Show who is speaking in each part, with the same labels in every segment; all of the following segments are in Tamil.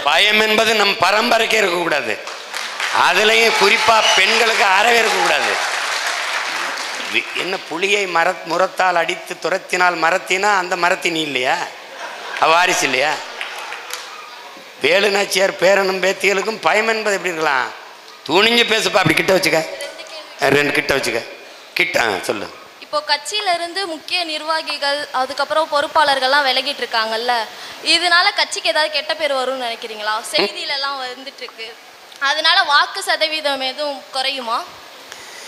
Speaker 1: பயம் என்பது நம் பரம்பரைக்கே இருக்கக்கூடாது. அதுலேயும் குறிப்பாக பெண்களுக்கு அறவே இருக்கக்கூடாது. என்ன புளியை முரத்தால் அடித்து துரத்தினால் மரத்தினா அந்த மரத்தின் இல்லையா, வாரிசு இல்லையா? வேலுநாச்சியார் பேரனும் பேத்திகளுக்கும் பயம் என்பது எப்படி இருக்கலாம்? துணிஞ்சு பேசுப்பா. அப்படி கிட்ட வச்சுக்க, ரெண்டு கிட்ட வச்சுக்க, கிட்ட சொல்லு.
Speaker 2: இப்போ கட்சியில இருந்து முக்கிய நிர்வாகிகள் அதுக்கப்புறம் பொறுப்பாளர்கள்லாம் விலகிட்டு இருக்காங்கல்ல, இதனால கட்சிக்கு ஏதாவது கெட்ட பேர் வரும்னு நினைக்கிறீங்களா? செய்தியில எல்லாம் வந்துட்டு இருக்கு, அதனால வாக்கு சதவீதம் எதுவும் குறையுமா?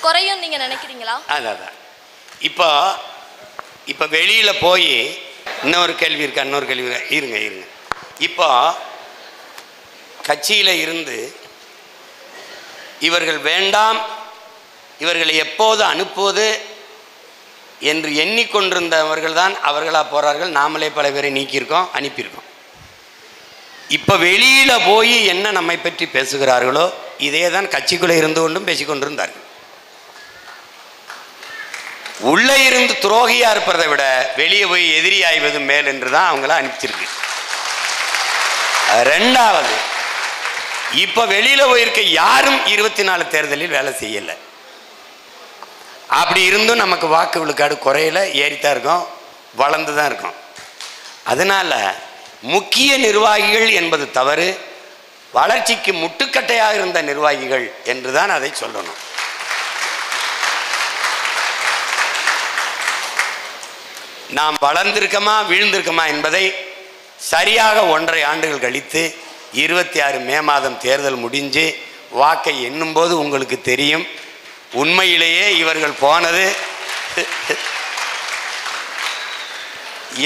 Speaker 2: குறையும் நீங்க நினைக்கிறீங்களா?
Speaker 1: அதான் இப்போ வெளியில போய் இன்னொரு கேள்வி இருக்கா? இன்னொரு கேள்வி இருங்க. இப்போ கட்சியில இருந்து இவர்கள் வேண்டாம், இவர்களை எப்போது அனுப்புவது என்று எண்ணிக்கொண்டிருந்தவர்கள் தான் அவர்களா போறார்கள். நாமளே பல பேரை நீக்கியிருக்கோம், அனுப்பியிருக்கோம். இப்போ வெளியில போய் என்ன நம்மை பற்றி பேசுகிறார்களோ இதே தான் கட்சிக்குள்ளே இருந்து கொண்டும் பேசிக்கொண்டிருந்தார்கள். உள்ளே இருந்து துரோகியா இருப்பதை விட வெளியே போய் எதிரி ஆய்வது மேல் என்று தான் அவங்கள அனுப்பிச்சிருக்கு. ரெண்டாவது, இப்ப வெளியில போயிருக்க யாரும் 24 தேர்தலில் வேலை செய்யல. அப்படி இருந்தும் நமக்கு வாக்கு விழுக்காடு குறையில, ஏறித்தான் இருக்கும், வளர்ந்து தான் இருக்கும். அதனால முக்கிய நிர்வாகிகள் என்பது தவறு, வளர்ச்சிக்கு முட்டுக்கட்டையாக இருந்த நிர்வாகிகள் என்றுதான் அதை சொல்லணும். நாம் வளர்ந்திருக்கமா வீழ்ந்திருக்கமா என்பதை சரியாக 1.5 ஆண்டுகள் கழித்து 26 மே மாதம் தேர்தல் முடிஞ்சு வாக்கை எண்ணும்போது உங்களுக்கு தெரியும் உண்மையிலேயே இவர்கள் போனது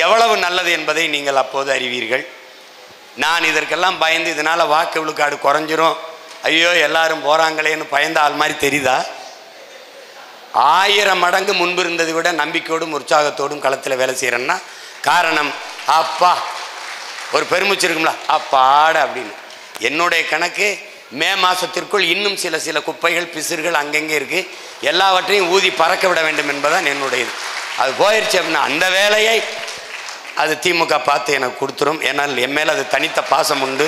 Speaker 1: எவ்வளவு நல்லது என்பதை நீங்கள் அப்போது அறிவீர்கள். நான் இதற்கெல்லாம் பயந்து இதனால் வாக்கு விழுக்காடு குறைஞ்சிரும், ஐயோ எல்லாரும் போகிறாங்களேன்னு பயந்த ஆள் மாதிரி தெரியுதா? 1000 மடங்கு முன்பு இருந்ததை விட நம்பிக்கையோடும் உற்சாகத்தோடும் களத்தில் வேலை செய்கிறேன்னா காரணம், அப்பா ஒரு பெருமிச்சு இருக்கும்ல, அப்பாட அப்படின்னு. என்னுடைய கணக்கு மே மாதத்திற்குள் இன்னும் சில குப்பைகள் பிசுறுகள் அங்கங்கே இருக்குது, எல்லாவற்றையும் ஊதி பறக்க விட வேண்டும் என்பதுதான் என்னுடையது. அது போயிடுச்சு அப்படின்னா அந்த வேலையை அது திமுக பார்த்து எனக்கு கொடுத்துரும். ஏன்னால் என் மேலே அது தனித்த பாசம் உண்டு.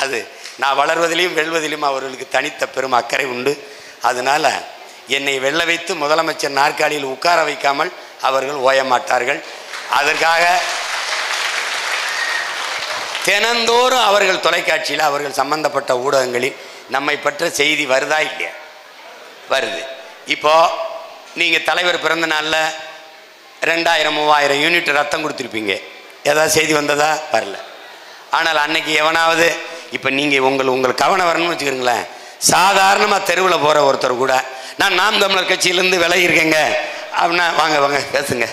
Speaker 1: அது நான் வளர்வதிலையும் வெல்வதிலும் அவர்களுக்கு தனித்த பெரும் அக்கறை உண்டு. அதனால் என்னை வெல்ல வைத்து முதலமைச்சர் நாற்காலியில் உட்கார வைக்காமல் அவர்கள் ஓய மாட்டார்கள். அதற்காக தினந்தோறும் அவர்கள் தொலைக்காட்சியில் அவர்கள் சம்பந்தப்பட்ட ஊடகங்களில் நம்மை பற்ற செய்தி வருதா இல்லையா? வருது. இப்போது நீங்கள் தலைவர் பிறந்த நாளில் 2000-3000 யூனிட் ரத்தம் கொடுத்துருப்பீங்க, ஏதாவது செய்தி வந்ததா? வரல. ஆனால் அன்னைக்கு எவனாவது, இப்போ நீங்கள் உங்கள் கவனம் வரணும்னு வச்சுக்கிறீங்களேன், சாதாரணமாக தெருவில் போகிற ஒருத்தர் கூட நான் நாம் தமிழர் கட்சியிலேருந்து விலகி இருக்கேங்க அப்படின்னா வாங்க பேசுங்க.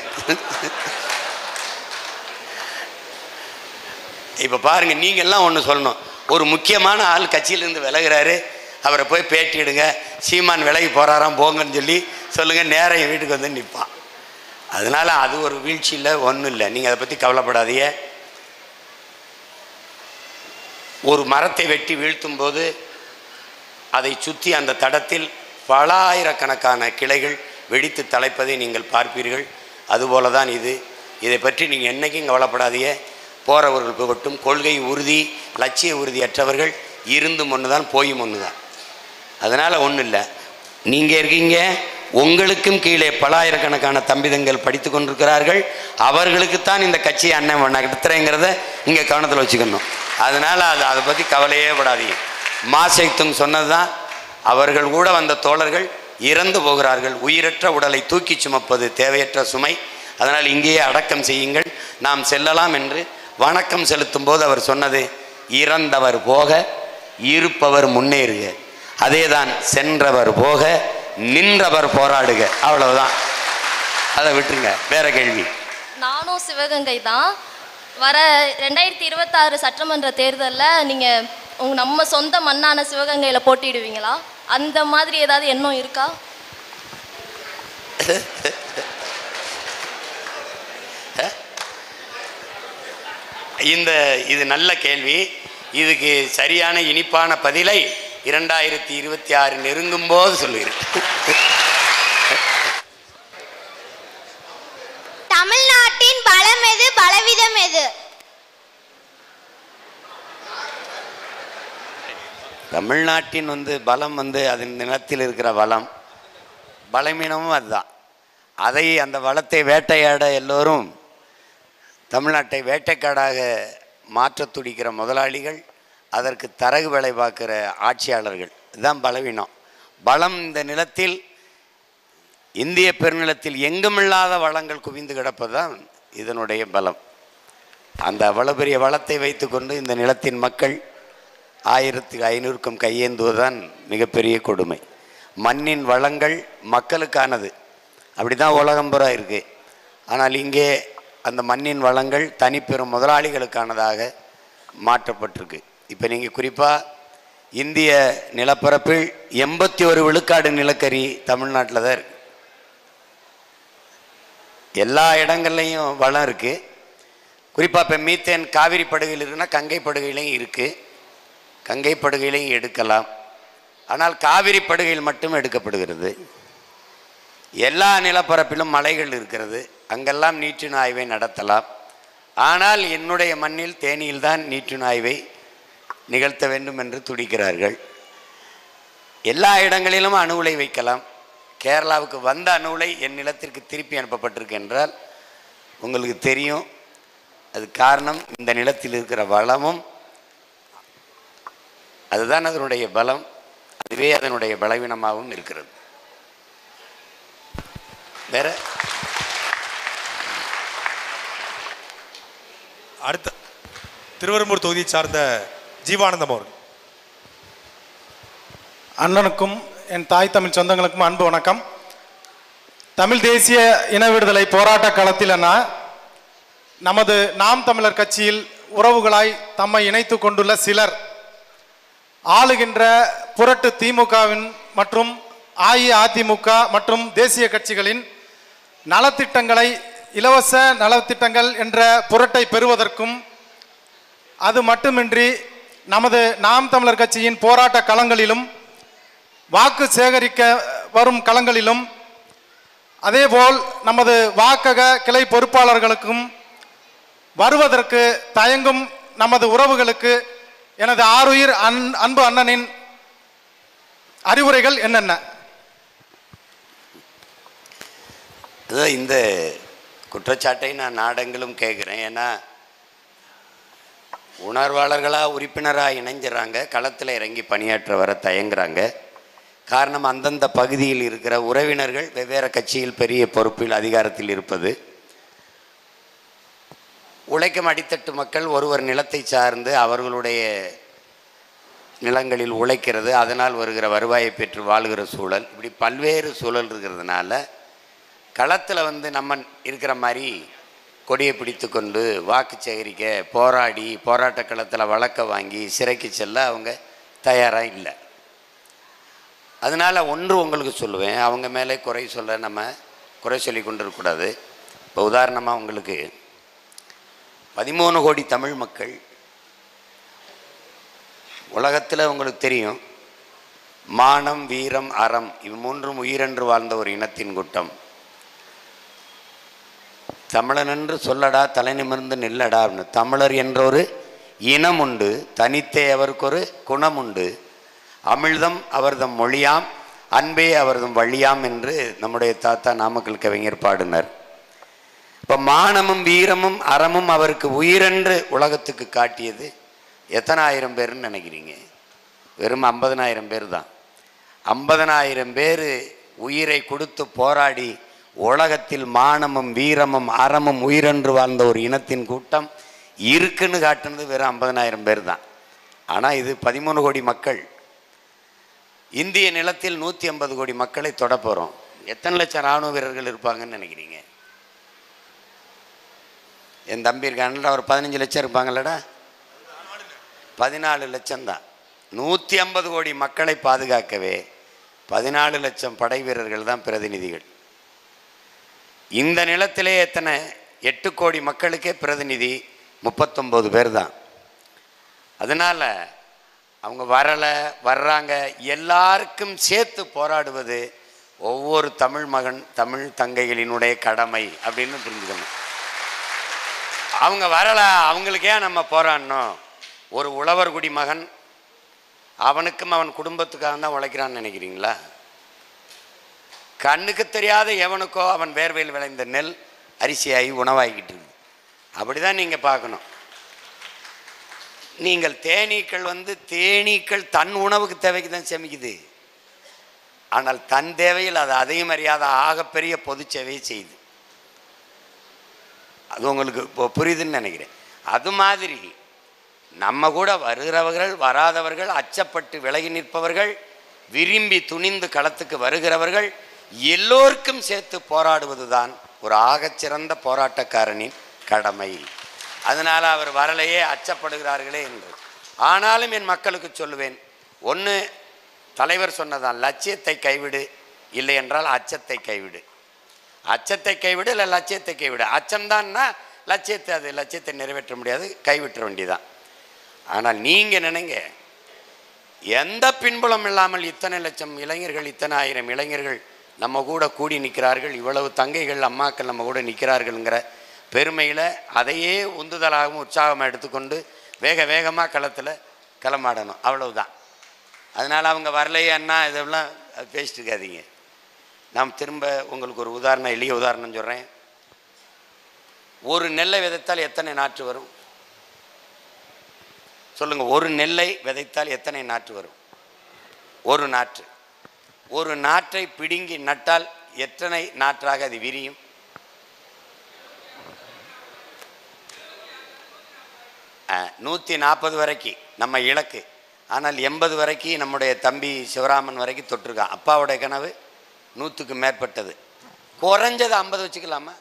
Speaker 1: இப்போ பாருங்கள், நீங்கள்லாம் ஒன்று சொல்லணும், ஒரு முக்கியமான ஆள் கட்சியிலேருந்து விலகிறாரு, அவரை போய் பேட்டி எடுங்க, சீமான் விலகி போகிறாராம் போங்கன்னு சொல்லி சொல்லுங்கள், நேரம் என் வீட்டுக்கு வந்து நிற்பான். அதனால் அது ஒரு வீழ்ச்சி இல்லை, ஒன்றும் இல்லை, நீங்கள் அதை பற்றி கவலைப்படாதீங்க. ஒரு மரத்தை வெட்டி வீழ்த்தும் போது அதை சுற்றி அந்த தடத்தில் பல ஆயிரக்கணக்கான கிளைகள் வெடித்து தலைப்பதை நீங்கள் பார்ப்பீர்கள். அதுபோல தான் இதை பற்றி நீங்கள் என்றைக்கும் கவலைப்படாதீங்க. போகிறவர்கள் போகட்டும், கொள்கை உறுதி லட்சிய உறுதியற்றவர்கள் இருந்தும் ஒன்று தான் போயும் ஒன்று தான். அதனால் ஒன்றும் இல்லை, நீங்கள் இருக்கீங்க, உங்களுக்கும் கீழே பல ஆயிரக்கணக்கான தம்பிதங்கள் படித்து கொண்டிருக்கிறார்கள், அவர்களுக்குத்தான் இந்த கட்சியை அண்ணன் நடத்துகிறேங்கிறத இங்கே கவனத்தில் வச்சுக்கணும். அதனால் அதை பற்றி கவலையே படாதீங்க. மாசைத்துங் சொன்னது தான், அவர்கள் கூட வந்த தோழர்கள் இறந்து போகிறார்கள், உயிரற்ற உடலை தூக்கி சுமப்பது தேவையற்ற சுமை, அதனால் இங்கேயே அடக்கம் செய்யுங்கள், நாம் செல்லலாம் என்று வணக்கம் செலுத்தும் போது அவர் சொன்னது, இறந்தவர் போக இருப்பவர் முன்னேறுக, அதேதான் சென்றவர் போக நின்றவர் போராடுக, அவ்வளவுதான். அதை விட்டுருங்க. வேற கேள்வி.
Speaker 2: நானும் சிவகங்கை தான். வர 2026 சட்டமன்ற தேர்தலில் நீங்கள் நம்ம சொந்த மண்ணான சிவகங்கையில் போட்டிடுவீங்களா? அந்த மாதிரி ஏதாவது எண்ணம் இருக்கா?
Speaker 1: இது நல்ல கேள்வி. இதுக்கு சரியான இனிப்பான பதிலை 2026 நெருங்கும் போது சொல்லுகிறேன்.
Speaker 3: தமிழ்நாட்டின் பலம் எது, பலவீனம் எது?
Speaker 1: தமிழ்நாட்டின் பலம் அதன் நிலத்தில் இருக்கிற வளம், பலவீனமும் அதுதான். அதை அந்த வளத்தை வேட்டையாட எல்லோரும் தமிழ்நாட்டை வேட்டைக்காடாக மாற்ற துடிக்கிற முதலாளிகள், அதற்கு தரகு வேலை பார்க்குற ஆட்சியாளர்கள், இதுதான் பலவீனம். பலம் இந்த நிலத்தில், இந்திய பெருநிலத்தில் எங்குமில்லாத வளங்கள் குவிந்து கிடப்பது தான் இதனுடைய பலம். அந்த அவ்வளவு பெரிய வளத்தை வைத்துக்கொண்டு இந்த நிலத்தின் மக்கள் 1500க்கும் கையேந்துவதுதான் மிகப்பெரிய கொடுமை. மண்ணின் வளங்கள் மக்களுக்கானது, அப்படி தான் உலகம்புறா இருக்குது. ஆனால் இங்கே அந்த மண்ணின் வளங்கள் தனிப்பெரும் முதலாளிகளுக்கானதாக மாற்றப்பட்டிருக்கு. இப்போ நீங்கள் குறிப்பாக இந்திய நிலப்பரப்பில் 81 விழுக்காடு நிலக்கரி தமிழ்நாட்டில் தான் இருக்குது. எல்லா இடங்கள்லையும் வளம் இருக்குது. குறிப்பாக இப்போ மீத்தேன் காவிரி படுகையில் இருக்குன்னா கங்கை படுகையிலையும் இருக்குது. கங்கை படுகையிலையும் எடுக்கலாம். ஆனால் காவிரி படுகையில் மட்டும் எடுக்கப்படுகிறது. எல்லா நிலப்பரப்பிலும் மலைகள் இருக்கிறது, அங்கெல்லாம் நீற்றின் ஆய்வை நடத்தலாம். ஆனால் என்னுடைய மண்ணில் தேனியில்தான் நீற்றின் ஆய்வை நிகழ்த்த வேண்டும் என்று துடிக்கிறார்கள். எல்லா இடங்களிலும் அணு உலை வைக்கலாம். கேரளாவுக்கு வந்த அணு உலை என் நிலத்திற்கு திருப்பி அனுப்பப்பட்டிருக்கு என்றால் உங்களுக்கு தெரியும். அது காரணம் இந்த நிலத்தில் இருக்கிற வளமும், அதுதான் அதனுடைய பலம். அதுவே அதனுடைய பலவீனமாகவும் இருக்கிறது. வேற
Speaker 4: அடுத்த திருவெரும்பூர் தொகுதியை சார்ந்த ஜீவானந்தம் அவர்கள்.
Speaker 5: அண்ணனுக்கும் என் தாய் தமிழ் சொந்தங்களுக்கும் அன்பு வணக்கம். தமிழ் தேசிய இன விடுதலை போராட்ட களத்தில் நமது நாம் தமிழர் கட்சியில் உறவுகளாய் தம்மை இணைத்து கொண்டுள்ள சிலர் ஆளுகின்ற புரட்டு திமுகவின் மற்றும் அஇஅதிமுக மற்றும் தேசிய கட்சிகளின் நலத்திட்டங்களை, இலவச நலத்திட்டங்கள் என்ற புரட்டை பெறுவதற்கும், அது மட்டுமின்றி நமது நாம் தமிழர் கட்சியின் போராட்ட களங்களிலும் வாக்கு சேகரிக்க வரும் களங்களிலும், அதேபோல் நமது வாக்கக கிளை பொறுப்பாளர்களுக்கும் வருவதற்கு தயங்கும் நமது உறவுகளுக்கு எனது ஆருயிர் அன்பு அண்ணனின் அறிவுரைகள் என்னென்ன?
Speaker 1: இந்த குற்றச்சாட்டை நான் நாடெங்கிலும் கேட்குறேன். ஏன்னா உணர்வாளர்களாக உறுப்பினராக இணைஞ்சிடறாங்க, களத்தில் இறங்கி பணியாற்ற வர தயங்குறாங்க. காரணம், அந்தந்த பகுதியில் இருக்கிற உறவினர்கள் வெவ்வேறு கட்சியில் பெரிய பொறுப்பில் அதிகாரத்தில் இருப்பது. உழைக்கும் அடித்தட்டு மக்கள் ஒருவர் நிலத்தை சார்ந்து அவர்களுடைய நிலங்களில் உழைக்கிறது, அதனால் வருகிற வருவாயை பெற்று வாழ்கிற சூழல், இப்படி பல்வேறு சூழல் இருக்கிறதுனால களத்தில் நம்ம இருக்கிற மாதிரி கொடியை பிடித்து கொண்டு வாக்கு சேகரிக்க போராடி போராட்ட களத்தில் வழக்க வாங்கி சிறைக்கு செல்ல அவங்க தயாராக இல்லை. அதனால் ஒன்று உங்களுக்கு சொல்லுவேன், அவங்க மேலே குறை சொல்ல நம்ம குறை சொல்லி கொண்டு இருக்கக்கூடாது. இப்போ உதாரணமாக உங்களுக்கு 13 கோடி தமிழ் மக்கள், உலகத்தில் உங்களுக்கு தெரியும், மானம் வீரம் அறம் இவ் மூன்றும் உயிரென்று வாழ்ந்த ஒரு இனத்தின் கூட்டம். தமிழன் என்று சொல்லடா தலை நிமிர்ந்து நில்லடா அப்படின்னு. தமிழர் என்றொரு இனம் உண்டு, தனித்தே அவருக்கு ஒரு குணம் உண்டு, அமிழ்தம் அவர்தம் மொழியாம், அன்பே அவர்தம் வழியாம் என்று நம்முடைய தாத்தா நாமக்கல் கவிஞர் பாடினார். இப்போ மானமும் வீரமும் அறமும் அவருக்கு உயிரென்று உலகத்துக்கு காட்டியது எத்தனை ஆயிரம் பேர்னு நினைக்கிறீங்க? வெறும் 50,000 பேர் தான். 50,000 பேர் உயிரை கொடுத்து போராடி உலகத்தில் மானமும் வீரமும் அறமும் உயிரென்று வாழ்ந்த ஒரு இனத்தின் கூட்டம் இருக்குன்னு காட்டுனது வெறும் 50,000 பேர் தான். ஆனால் இது 13 கோடி மக்கள். இந்திய நிலத்தில் 150 கோடி மக்களை தொட போகிறோம். எத்தனை லட்சம் இராணுவ வீரர்கள் இருப்பாங்கன்னு நினைக்கிறீங்க? என் தம்பி இருக்கான்ல, ஒரு 15 லட்சம் இருப்பாங்கல்லடா, 14 லட்சம் தான். 150 கோடி மக்களை பாதுகாக்கவே 14 லட்சம் படை வீரர்கள் தான் பிரதிநிதிகள். இந்த நிலத்திலே எத்தனை 8 கோடி மக்களுக்கே பிரதிநிதி 39 பேர் தான். அதனால் அவங்க வர்றாங்க, எல்லாருக்கும் சேர்த்து போராடுவது ஒவ்வொரு தமிழ் மகன் தமிழ் தங்கைகளினுடைய கடமை அப்படின்னு புரிஞ்சுக்கணும். அவங்க வரல, அவங்களுக்கே நம்ம போராடணும். ஒரு உழவர் குடி மகன் அவனுக்கும் அவன் குடும்பத்துக்காக தான் உழைக்கிறான்னு நினைக்கிறீங்களா? கண்ணுக்கு தெரியாத எவனுக்கோ அவன் வேர்வையில் விளைந்த நெல் அரிசியாகி உணவாகிக்கிட்டு இருக்கு. அப்படிதான் நீங்கள் பார்க்கணும். நீங்கள் தேனீக்கள் தன் உணவுக்கு தேவைக்கு தான் சேமிக்குது. ஆனால் தன் தேவையில் அது அதையும் அறியாத ஆகப்பெரிய பொது சேவையை செய்யுது. அது உங்களுக்கு இப்போ புரியுதுன்னு நினைக்கிறேன். அது மாதிரி நம்ம கூட வருகிறவர்கள் வராதவர்கள், அச்சப்பட்டு விலகி நிற்பவர்கள், விரும்பி துணிந்து களத்துக்கு வருகிறவர்கள் எல்லோருக்கும் சேர்த்து போராடுவது தான் ஒரு ஆகச்சிறந்த போராட்டக்காரனின் கடமை. அதனால் அவர் வரலையே அச்சப்படுகிறார்களே என்று. ஆனாலும் என் மக்களுக்கு சொல்லுவேன், ஒன்று தலைவர் சொன்னதான், லட்சியத்தை கைவிடு, இல்லை என்றால் அச்சத்தை கைவிடு. அச்சத்தை கைவிடு இல்லை லட்சியத்தை கைவிடு. அச்சம்தான்னா லட்சியத்தை நிறைவேற்ற முடியாது, கைவிட்ட வேண்டியதான். ஆனால் நீங்கள் நினைங்க, எந்த பின்புலம் இல்லாமல் இத்தனை லட்சம் இளைஞர்கள், இத்தனை ஆயிரம் இளைஞர்கள் நம்ம கூட கூடி நிற்கிறார்கள், இவ்வளவு தங்கைகள் அம்மாக்கள் நம்ம கூட நிற்கிறார்கள்ங்கிற பெருமையில் அதையே உந்துதலாகவும் உற்சாகமாக எடுத்துக்கொண்டு வேகமாக களத்தில் களமாடணும், அவ்வளவுதான். அதனால் அவங்க வரலையே அண்ணா இதெல்லாம் பேசிட்டு இருக்காதீங்க. நான் திரும்ப உங்களுக்கு ஒரு உதாரணம், எளிய உதாரணம் சொல்கிறேன். ஒரு நெல்லை விதைத்தால் எத்தனை நாற்று வரும் சொல்லுங்கள்? ஒரு நெல்லை விதைத்தால் எத்தனை நாற்று வரும்? ஒரு நாற்று. ஒரு நாற்றை பிடுங்கி நட்டால் எத்தனை நாற்றாக அது விரியும்? ஆ, 140 வரைக்கும் நம்ம இலக்கு. ஆனால் 80 வரைக்கும் நம்முடைய தம்பி சிவராமன் வரைக்கும் தொட்டிருக்கான். அப்பாவுடைய கனவு 100க்கு மேற்பட்டது. குறைஞ்சது 50 வச்சுக்கலாமா?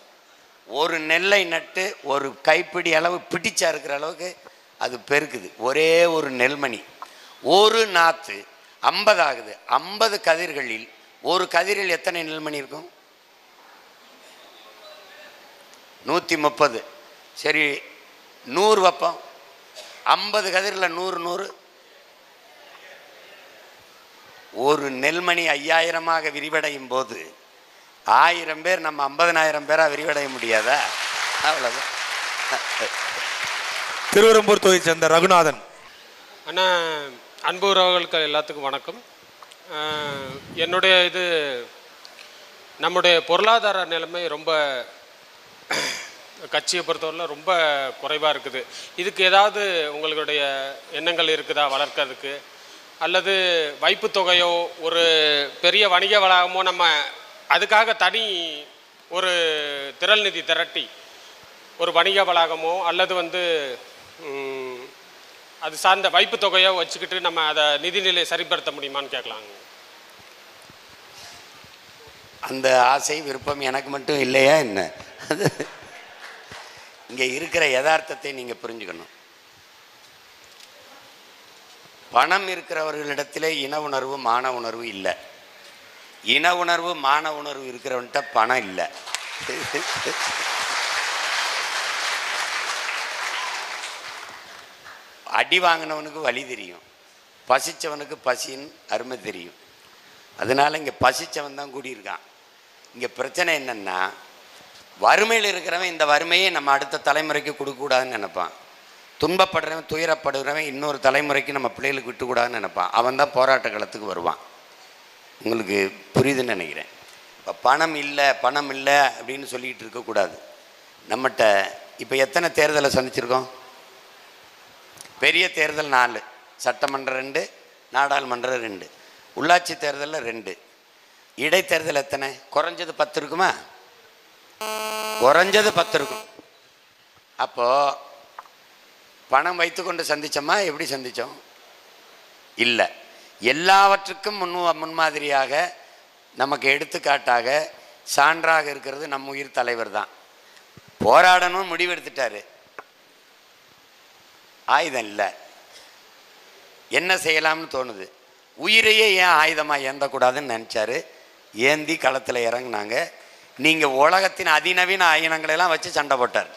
Speaker 1: ஒரு நெல்லை நட்டு ஒரு கைப்பிடி அளவு பிடிச்சா இருக்கிற அளவுக்கு அது பெருக்குது. ஒரே ஒரு நெல்மணி, ஒரு நாற்று 50 ஆகுது. 50 கதிர்களில் ஒரு கதிரில் எத்தனை நெல்மணி இருக்கும்? 130. சரி, 100 வைப்போம். 50 கதிரில் 100 ஒரு நெல்மணி 5000ஆக விரிவடையும் போது 1000 பேர் நம்ம 50,000 பேராக விரிவடைய முடியாதா? அவ்வளோதான்.
Speaker 4: திருவெரும்பூர் தொகுதியை சேர்ந்த ரகுநாதன்
Speaker 6: அண்ணா, அன்பு உறவுகளுக்கு எல்லாத்துக்கும் வணக்கம். என்னுடைய நம்முடைய பொருளாதார நிலைமை ரொம்ப கட்சியை பொறுத்தவரையில் ரொம்ப குறைவாக இருக்குது. இதுக்கு ஏதாவது உங்களுடைய எண்ணங்கள் இருக்குதா வளர்க்கறதுக்கு? அல்லது வைப்பு தொகையோ ஒரு பெரிய வணிக வளாகமோ நம்ம அதுக்காக தனி ஒரு திரள் நிதி திரட்டி ஒரு வணிக வளாகமோ அல்லது அது சார்ந்த வைப்பு தொகையோ வச்சுக்கிட்டு நம்ம அதை நிதிநிலையை சரிப்படுத்த முடியுமான்னு கேட்கலாங்க.
Speaker 1: அந்த ஆசை விருப்பம் எனக்கு மட்டும் இல்லையா என்ன? அது இங்கே இருக்கிற யதார்த்தத்தை நீங்கள் புரிஞ்சுக்கணும். பணம் இருக்கிறவர்களிடத்திலே இன உணர்வு மான உணர்வு இல்லை. இன உணர்வு மான உணர்வு இருக்கிறவன்கிட்ட பணம் இல்லை. அடி வாங்கினவனுக்கு வழி தெரியும், பசித்தவனுக்கு பசியின் அருமை தெரியும். அதனால் இங்கே பசித்தவன் தான் கூடியிருக்கான். இங்கே பிரச்சனை என்னென்னா, வறுமையில் இருக்கிறவன் இந்த வறுமையை நம்ம அடுத்த தலைமுறைக்கு கொடுக்கக்கூடாதுன்னு நினைப்பான். துன்பப்படுறவன் துயரப்படுகிறவன் இன்னொரு தலைமுறைக்கு நம்ம பிள்ளைகளுக்கு விட்டுக்கூடாதுன்னு நினைப்பான். அவன் தான் போராட்ட களத்துக்கு வருவான். உங்களுக்கு புரியுதுன்னு நினைக்கிறேன். இப்போ பணம் இல்லை அப்படின்னு சொல்லிக்கிட்டு இருக்கக்கூடாது. நம்மகிட்ட இப்போ எத்தனை தேர்தலை சந்திச்சிருக்கோம்? பெரிய தேர்தல் 4, சட்டமன்றம் 2, நாடாளுமன்றம் 2, உள்ளாட்சி தேர்தலில் 2, இடைத்தேர்தல் எத்தனை? குறைஞ்சது 10 இருக்குமா? குறைஞ்சது 10 இருக்கும். அப்போது பணம் வைத்துக்கொண்டு சந்தித்தோமா? எப்படி சந்தித்தோம்? இல்லை. எல்லாவற்றுக்கும் முன்மாதிரியாக நமக்கு எடுத்துக்காட்டாக சான்றாக இருக்கிறது நம்ம உயிர் தலைவர் தான். போராடணும்னு முடிவெடுத்துட்டாரு, ஆயுதம் இல்லை, என்ன செய்யலாம்னு தோணுது. உயிரையே ஏன் ஆயுதமாக ஏந்தக்கூடாதுன்னு நினச்சாரு. ஏந்தி களத்தில் இறங்கினாங்க. நீங்கள் உலகத்தின் அதிநவீன ஆயுதங்களெல்லாம் வச்சு சண்டை போட்டார்.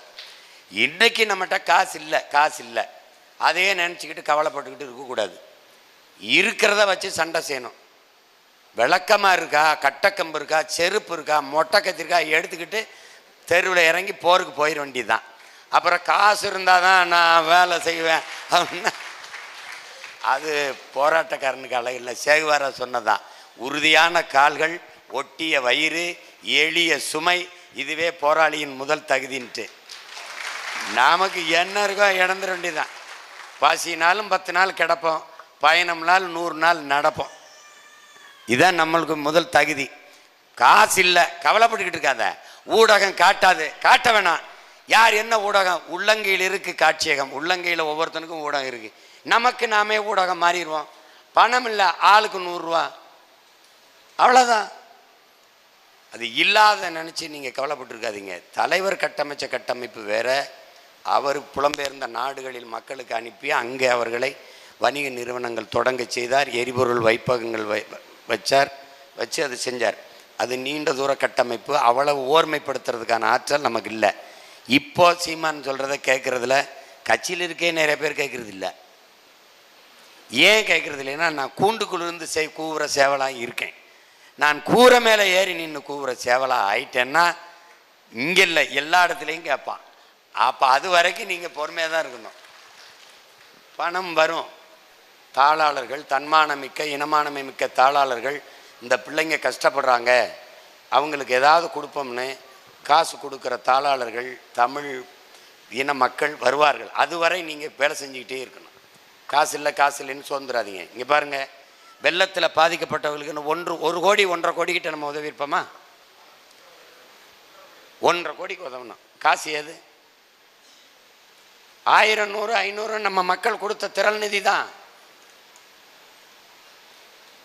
Speaker 1: இன்றைக்கி நம்மகிட்ட காசு இல்லை அதையே நினச்சிக்கிட்டு கவலைப்பட்டுக்கிட்டு இருக்கக்கூடாது. இருக்கிறத வச்சு சண்டை செய்யணும். விளக்கமாக இருக்கா, கட்டக்கம்பு இருக்கா, செருப்பு இருக்கா, மொட்டை கத்திரிக்கா எடுத்துக்கிட்டு தெருவில் இறங்கி போருக்கு போயிட வேண்டியது தான். அப்புறம் காசு இருந்தால் தான் நான் வேலை செய்வேன் அப்படின்னா அது போராட்டக்காரனுக்கு அழகில்லை. சேகுவாரா சொன்னதான், உறுதியான கால்கள், ஒட்டிய வயிறு, எளிய சுமை, இதுவே போராளியின் முதல் தகுதின்ட்டு. நமக்கு என்ன இருக்கோ இழந்துட வேண்டியதான். பாசினாலும் 10 நாள் கிடப்போம், பயணம்னால் 100 நாள் நடப்போம். இதுதான் நம்மளுக்கு முதல் தகுதி. காசு இல்லை கவலைப்பட்டுக்கிட்டு இருக்காத, ஊடகம் காட்டாது, காட்ட வேணாம். யார் என்ன ஊடகம்? உள்ளங்கையில் இருக்கு காட்சியகம், உள்ளங்கையில் ஒவ்வொருத்தனுக்கும் ஊடகம் இருக்கு. நமக்கு நாமே ஊடகம் மாறிடுவோம். பணம் இல்லை, ஆளுக்கு 100 ரூபா, அவ்வளோதான். அது இல்லாத நினச்சி நீங்கள் கவலைப்பட்டுருக்காதீங்க. தலைவர் கட்டமைச்ச கட்டமைப்பு வேற, அவர் புலம்பெயர்ந்த நாடுகளில் மக்களுக்கு அனுப்பி அங்கே அவர்களை வணிக நிறுவனங்கள் தொடங்க செய்தார். எரிபொருள் வைப்பகங்கள் வச்சு அது செஞ்சார். அது நீண்ட தூர கட்டமைப்பு. அவ்வளவு ஓர்மைப்படுத்துறதுக்கான ஆற்றல் நமக்கு இல்லை. இப்போ சீமான் சொல்கிறத கேட்குறதுல கட்சியில் இருக்கே நிறைய பேர் கேட்குறது இல்லை. ஏன் கேட்குறது இல்லைன்னா, நான் கூண்டுக்குள்ளிருந்து கூவுற சேவலாக இருக்கேன். நான் கூரை மேலே ஏறி நின்று கூவுற சேவலாக ஆயிட்டேன்னா இங்கே இல்லை, எல்லா இடத்துலையும் கேட்பான். அப்போ அது வரைக்கும் நீங்கள் பொறுமையாக தான் இருக்கணும். பணம் வரும். தாளாளர்கள், தன்மானமிக்க இனமானமை மிக்க தாளாளர்கள், இந்த பிள்ளைங்க கஷ்டப்படுறாங்க, அவங்களுக்கு ஏதாவது கொடுப்போம்னு காசு கொடுக்குற தாளாளர்கள், தமிழ் இன மக்கள் வருவார்கள். அதுவரை நீங்கள் வேலை செஞ்சுக்கிட்டே இருக்கணும். காசு இல்லை காசு இல்லைன்னு சோர்ந்துடாதீங்க. இங்கே பாருங்கள், வெள்ளத்தில் பாதிக்கப்பட்டவர்களுக்கு 1 கோடி 1.5 கோடிக்கிட்ட நம்ம உதவி இருப்போமா? 1.5 கோடிக்கு உதவணும். காசு ஏது? 1000, 100, 500 நம்ம மக்கள் கொடுத்த திரள் நிதி தான்.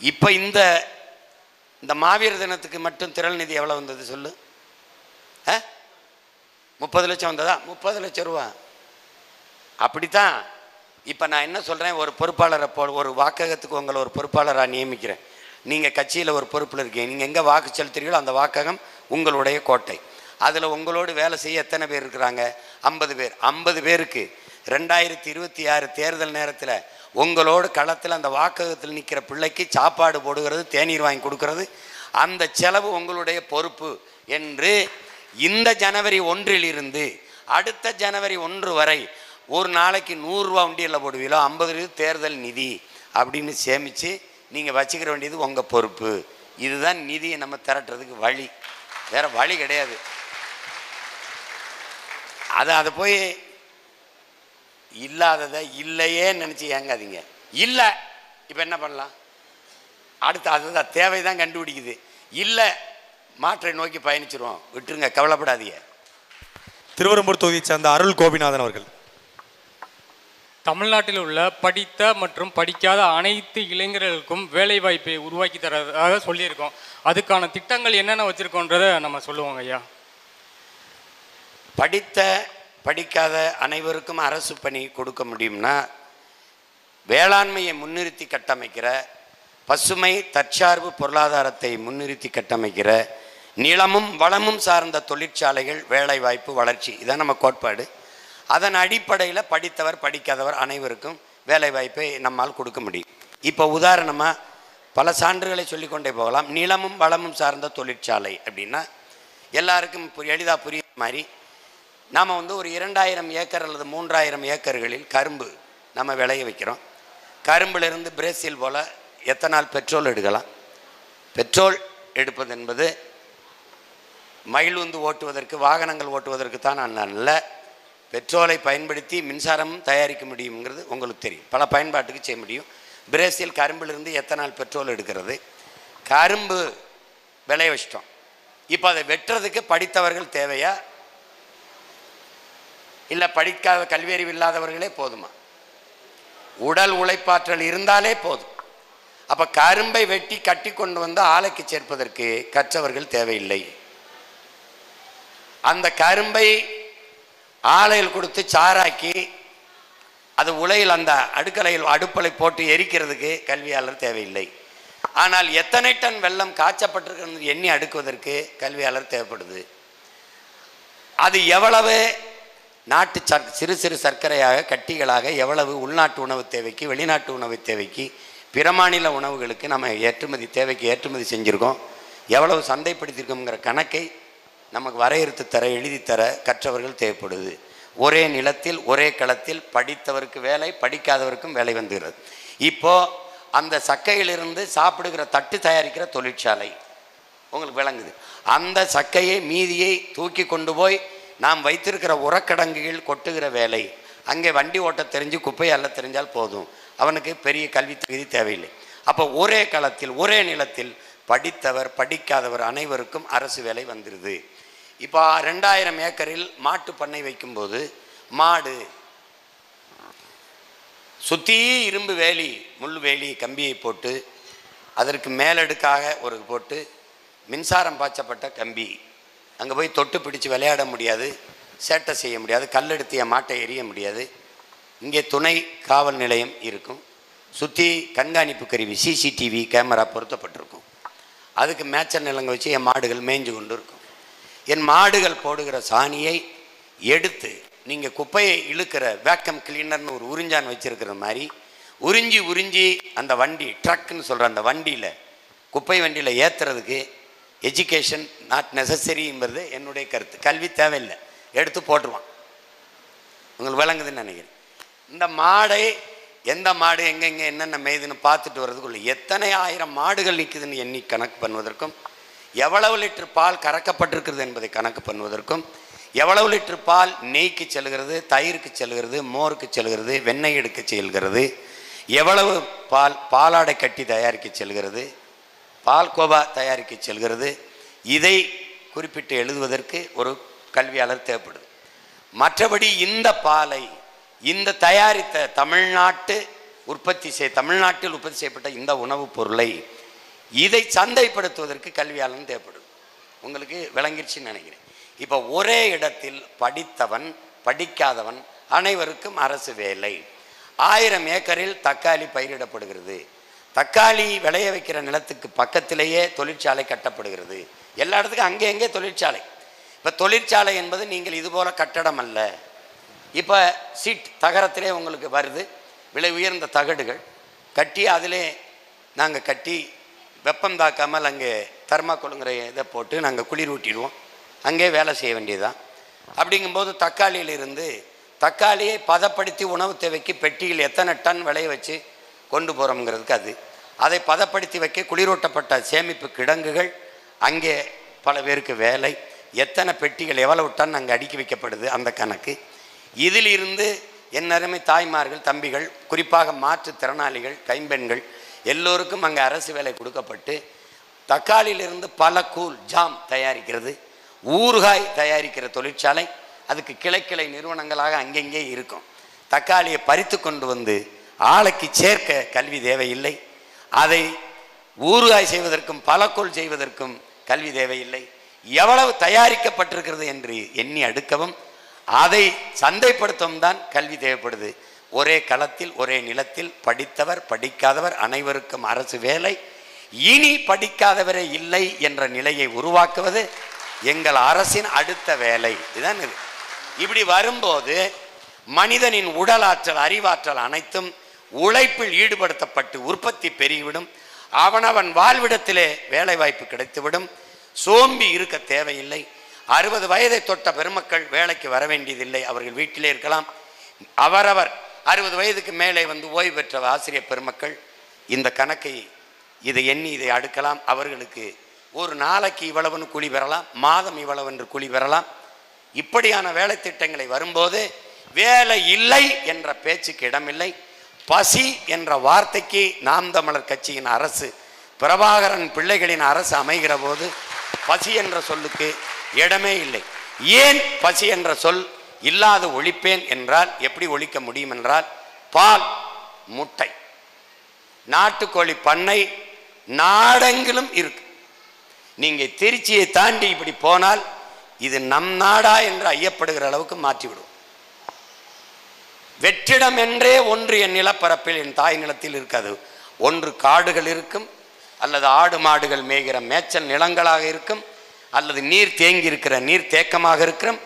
Speaker 1: இப்போ இந்த மாவீர தினத்துக்கு மட்டும் திரள் நிதி எவ்வளோ வந்தது சொல்லு? 30 லட்சம் வந்ததா? 30 லட்சம் ரூபா. அப்படித்தான். இப்போ நான் என்ன சொல்கிறேன், ஒரு பொறுப்பாளரை ஒரு வாக்ககத்துக்கு உங்களை ஒரு பொறுப்பாளராக நியமிக்கிறேன். நீங்கள் கட்சியில் ஒரு பொறுப்பில் இருக்கீங்க. நீங்கள் எங்கே வாக்கு செலுத்துறீங்களோ அந்த வாக்ககம் உங்களுடைய கோட்டை. அதில் உங்களோடு வேலை செய்ய எத்தனை பேர் இருக்கிறாங்க? 50 பேர். 50 பேருக்கு 2026 தேர்தல் நேரத்தில் உங்களோடு களத்தில் அந்த வாக்ககத்தில் நிற்கிற பிள்ளைக்கு சாப்பாடு போடுகிறது, தேநீர் வாங்கி கொடுக்கறது, அந்த செலவு உங்களுடைய பொறுப்பு என்று இந்த ஜனவரி 1 அடுத்த ஜனவரி 1 வரை ஒரு நாளைக்கு 100 ரூபா உண்டியலில் போடுவீங்களோ 50 தேர்தல் நிதி அப்படின்னு சேமித்து நீங்கள் வச்சுக்கிற வேண்டியது உங்கள் பொறுப்பு. இதுதான் நிதியை நம்ம திரட்டுறதுக்கு வழி, வேறு வழி கிடையாது. அதை போய் இல்லாததை இல்லையே நினச்சி ஏங்காதீங்க. இல்லை இப்போ என்ன பண்ணலாம்? அடுத்து அதுதான் தேவை தான் கண்டுபிடிக்குது. இல்லை மாற்றை நோக்கி பயணிச்சிருவோம், விட்டுருங்க, கவலைப்படாதீங்க.
Speaker 4: திருவெரும்பூர் தொகுதியை சேர்ந்த அருள் கோபிநாதன் அவர்கள்.
Speaker 7: தமிழ்நாட்டில் உள்ள படித்த மற்றும் படிக்காத அனைத்து இளைஞர்களுக்கும் வேலை வாய்ப்பை உருவாக்கி தரதாக சொல்லியிருக்கோம். அதுக்கான திட்டங்கள் என்னென்ன வச்சுருக்கோன்றதை நம்ம சொல்லுவோங்க ஐயா.
Speaker 1: படித்த படிக்காத அனைவருக்கும் அரசு பணி கொடுக்க முடியும்னா, வேளாண்மையை முன்னிறுத்தி கட்டமைக்கிற, பசுமை தற்சார்பு பொருளாதாரத்தை முன்னிறுத்தி கட்டமைக்கிற, நிலமும் வளமும் சார்ந்த தொழிற்சாலைகள், வேலை வாய்ப்பு, வளர்ச்சி, இதான் நம்ம கோட்பாடு. அதன் அடிப்படையில் படித்தவர் படிக்காதவர் அனைவருக்கும் வேலை வாய்ப்பை நம்மால் கொடுக்க முடியும். இப்போ உதாரணமாக பல சான்றுகளை சொல்லிக்கொண்டே போகலாம். நிலமும் வளமும் சார்ந்த தொழிற்சாலை அப்படின்னா எல்லாருக்கும் எளிதாக புரியுற மாதிரி, நாம் ஒரு 2000 ஏக்கர் அல்லது 3000 ஏக்கர்களில் கரும்பு நம்ம விளைய வைக்கிறோம். கரும்பிலிருந்து பிரேசில் போல் எத்தனால் பெட்ரோல் எடுக்கலாம். பெட்ரோல் எடுப்பது என்பது மகிழ்வுந்து ஓட்டுவதற்கு, வாகனங்கள் ஓட்டுவதற்கு தான் நல்ல. பெட்ரோலை பயன்படுத்தி மின்சாரமும் தயாரிக்க முடியுங்கிறது உங்களுக்கு தெரியும். பல பயன்பாட்டுக்கு செய்ய முடியும். பிரேசில் கரும்பிலிருந்து எத்தனால் பெட்ரோல் எடுக்கிறது. கரும்பு விளைய வச்சிட்டோம். இப்போ அதை வெட்டுறதுக்கு படித்தவர்கள் தேவையா, இல்லை படிக்காத கல்வியறிவு இல்லாதவர்களே போதுமா? உடல் உழைப்பாற்றல் இருந்தாலே போதும். அப்போ கரும்பை வெட்டி கட்டி கொண்டு வந்து ஆலைக்கு சேர்ப்பதற்கு கற்றவர்கள் தேவையில்லை. அந்த கரும்பை ஆலையில் கொடுத்து சாராக்கி அது உலையில் அந்த அடுப்பலை போட்டு எரிக்கிறதுக்கு கல்வியாளர் தேவையில்லை. ஆனால் எத்தனை டன் வெல்லம் காய்ச்சப்பட்டிருக்கிறது எண்ணி அடுக்குவதற்கு கல்வியாளர் தேவைப்படுது. அது எவ்வளவு நாட்டு சிறு சிறு சர்க்கரையாக கட்டிகளாக எவ்வளவு உள்நாட்டு உணவு தேவைக்கு, வெளிநாட்டு உணவு தேவைக்கு, பிற மாநில உணவுகளுக்கு நம்ம தேவைக்கு ஏற்றுமதி செஞ்சுருக்கோம், எவ்வளவு சந்தைப்படுத்தியிருக்கோங்கிற கணக்கை நமக்கு வரையறுத்து தர, எழுதித்தர கற்றவர்கள் தேவைப்படுது. ஒரே நிலத்தில் ஒரே களத்தில் படித்தவருக்கு வேலை, படிக்காதவருக்கும் வேலை வந்துகிறது. இப்போ அந்த சக்கையிலிருந்து சாப்பிடுகிற தட்டு தயாரிக்கிற தொழிற்சாலை உங்களுக்கு விளங்குது. அந்த சக்கையை மீதியை தூக்கி கொண்டு போய் நாம் வைத்திருக்கிற உரக்கடங்குகள் கொட்டுகிற வேலை. அங்கே வண்டி ஓட்ட தெரிஞ்சு குப்பை அள்ள தெரிஞ்சால் போதும், அவனுக்கு பெரிய கல்வி தகுதி தேவையில்லை. அப்போ ஒரே களத்தில் ஒரே நிலத்தில் படித்தவர் படிக்காதவர் அனைவருக்கும் அரசு வேலை வந்துடுது. இப்போ 2000 ஏக்கரில் மாட்டு பண்ணை வைக்கும்போது மாடு சுற்றி இரும்பு வேலி முள் வேலி கம்பியை போட்டு அதற்கு மேலடுக்காக ஒரு போட்டு மின்சாரம் பாய்ச்சப்பட்ட கம்பி, அங்கே போய் தொட்டு பிடிச்சு விளையாட முடியாது, சேட்டை செய்ய முடியாது, கல்லெடுத்திய மாட்டை எரிய முடியாது. இங்கே துணை காவல் நிலையம் இருக்கும், சுற்றி கண்காணிப்பு கருவி CCTV கேமரா பொருத்தப்பட்டிருக்கும். அதுக்கு மேய்ச்சல் நிலங்க வச்சு என் மாடுகள் மேய்ஞ்சு கொண்டு இருக்கும். என் மாடுகள் போடுகிற சாணியை எடுத்து நீங்கள் குப்பையை இழுக்கிற வேக்கம் கிளீனர்னு ஒரு உறிஞ்சான் வச்சுருக்கிற மாதிரி உறிஞ்சி உறிஞ்சி அந்த வண்டி ட்ரக்குன்னு சொல்கிற அந்த வண்டியில் குப்பை வண்டியில் ஏற்றுறதுக்கு எஜுகேஷன் நாட் நெசசரிங்கிறது என்னுடைய கருத்து. கல்வி தேவையில்லை, எடுத்து போட்டுருவான். உங்களுக்கு விளங்குதுன்னு நினைக்கிறேன். இந்த மாடை எந்த மாடு எங்கெங்கே என்னென்ன மேய்துன்னு பார்த்துட்டு வர்றதுக்குள்ள எத்தனை ஆயிரம் மாடுகள் நிற்குதுன்னு எண்ணி கணக்கு பண்ணுவதற்கும், எவ்வளவு லிட்டர் பால் கறக்கப்பட்டிருக்கிறது என்பதை கணக்கு பண்ணுவதற்கும், எவ்வளவு லிட்டர் பால் நெய்க்கு செல்கிறது, தயிருக்கு செல்கிறது, மோருக்கு செல்கிறது, வெண்ணெய் எடுக்க செல்கிறது, எவ்வளவு பால் பாலாடை கட்டி தயாரிக்க செல்கிறது, பால் கோவா தயாரிக்க செல்கிறது, இதை குறிப்பிட்டு எழுதுவதற்கு ஒரு கல்வியாளர் தேவைப்படுது. மற்றபடி இந்த பாலை இந்த தயாரித்த தமிழ்நாட்டில் உற்பத்தி செய்யப்பட்ட இந்த உணவுப் பொருளை இதை சந்தைப்படுத்துவதற்கு கல்வியாளன் தேவைப்படுது. உங்களுக்கு விளங்கிடுச்சுன்னு நினைக்கிறேன். இப்போ ஒரே இடத்தில் படித்தவன் படிக்காதவன் அனைவருக்கும் அரசு வேலை. 1000 ஏக்கரில் தக்காளி பயிரிடப்படுகிறது. தக்காளி விளைய வைக்கிற நிலத்துக்கு பக்கத்திலேயே தொழிற்சாலை கட்டப்படுகிறது. எல்லா இடத்துக்கும் அங்கே எங்கே தொழிற்சாலை. இப்போ தொழிற்சாலை என்பது நீங்கள் இதுபோல கட்டடம் அல்ல. இப்போ சீட் தகரத்திலே உங்களுக்கு வருது, விலை உயர்ந்த தகடுகள் கட்டி அதிலே நாங்கள் கட்டி வெப்பம் தாக்காமல் அங்கே தர்மாக்கோலுங்கிற இதை போட்டு நாங்கள் குளிர் ஊட்டிடுவோம், அங்கே வேலை செய்ய வேண்டியதுதான். அப்படிங்கும்போது தக்காளியிலிருந்து தக்காளியை பதப்படுத்தி உணவு தேவைக்கு பெட்டியில் எத்தனை டன் விளைய வச்சு கொண்டு போகிறோம்ங்கிறதுக்கு அது, அதை பதப்படுத்தி வைக்க குளிரூட்டப்பட்ட சேமிப்பு கிடங்குகள், அங்கே பல பேருக்கு வேலை, எத்தனை பெட்டிகள் எவ்வளவு டன் அங்கே அடுக்கி வைக்கப்படுது அந்த கணக்கு. இதிலிருந்து என்னருமை தாய்மார்கள் தம்பிகள், குறிப்பாக மாற்றுத்திறனாளிகள் கைம்பெண்கள் எல்லோருக்கும் அங்கே அரசு வேலை கொடுக்கப்பட்டு தக்காளியிலிருந்து பல கூழ் ஜாம் தயாரிக்கிறது, ஊறுகாய் தயாரிக்கிற தொழிற்சாலை, அதுக்கு கிளை நிறுவனங்களாக அங்கெங்கே இருக்கும். தக்காளியை பறித்து கொண்டு வந்து ஆலைக்கு சேர்க்க கல்வி தேவையில்லை, அதை ஊறுகாய் செய்வதற்கும் பலக்கூழ் செய்வதற்கும் கல்வி தேவையில்லை. எவ்வளவு தயாரிக்கப்பட்டிருக்கிறது என்று எண்ணி அடுக்கவும் அதை சந்தைப்படுத்தவும் தான் கல்வி தேவைப்படுது. ஒரே களத்தில் ஒரே நிலத்தில் படித்தவர் படிக்காதவர் அனைவருக்கும் அரசு வேலை. இனி படிக்காதவரே இல்லை என்ற நிலையை உருவாக்குவது எங்கள் அரசின் அடுத்த வேலை. இதுதான் இது. இப்படி வரும்போது மனிதனின் உடலாற்றல் அறிவாற்றல் அனைத்தும் உழைப்பில் ஈடுபடுத்தப்பட்டு உற்பத்தி பெருகிவிடும். அவனவன் வாழ்விடத்திலே வேலை வாய்ப்பு கிடைத்துவிடும். சோம்பி இருக்க தேவையில்லை. 60 வயதை தொட்ட பெருமக்கள் வேலைக்கு வர வேண்டியதில்லை, அவர்கள் வீட்டிலே இருக்கலாம். அவரவர் 60 வயதுக்கு மேலே வந்து ஓய்வு பெற்ற ஆசிரியர் பெருமக்கள் இந்த கணக்கை இதை எண்ணி இதை அடுக்கலாம். அவர்களுக்கு ஒரு நாளைக்கு இவ்வளவுன்னு கூலி பெறலாம், மாதம் இவ்வளவு என்று கூலி பெறலாம். இப்படியான வேலை திட்டங்களை வரும்போது வேலை இல்லை என்ற பேச்சுக்கு இடமில்லை. பசி என்ற வார்த்தைக்கு நாம் தமிழர் கட்சியின் அரசு, பிரபாகரன் பிள்ளைகளின் அரசு அமைகிற போது பசி என்ற சொல்லுக்கு இடமே இல்லை. ஏன் பசி என்ற சொல் இல்லாத ஒழிப்பேன் என்றால் எப்படி ஒழிக்க முடியும் என்றால், பால், முட்டை, நாட்டுக்கோழி பண்ணை நாடெங்கிலும் இருக்கு. நீங்க திருச்சியை தாண்டி இப்படி போனால் இது நம் நாடா என்று ஐயப்படுகிற அளவுக்கு மாற்றிவிடும். வெற்றிடம் என்றே ஒன்று என் நிலப்பரப்பில் என் தாய் நிலத்தில் இருக்காது. ஒன்று காடுகள் இருக்கும், அல்லது ஆடு மாடுகள் மேய்கிற மேய்ச்சல் நிலங்களாக இருக்கும், அல்லது நீர் தேங்கி இருக்கிற நீர் தேக்கமாக இருக்கும்,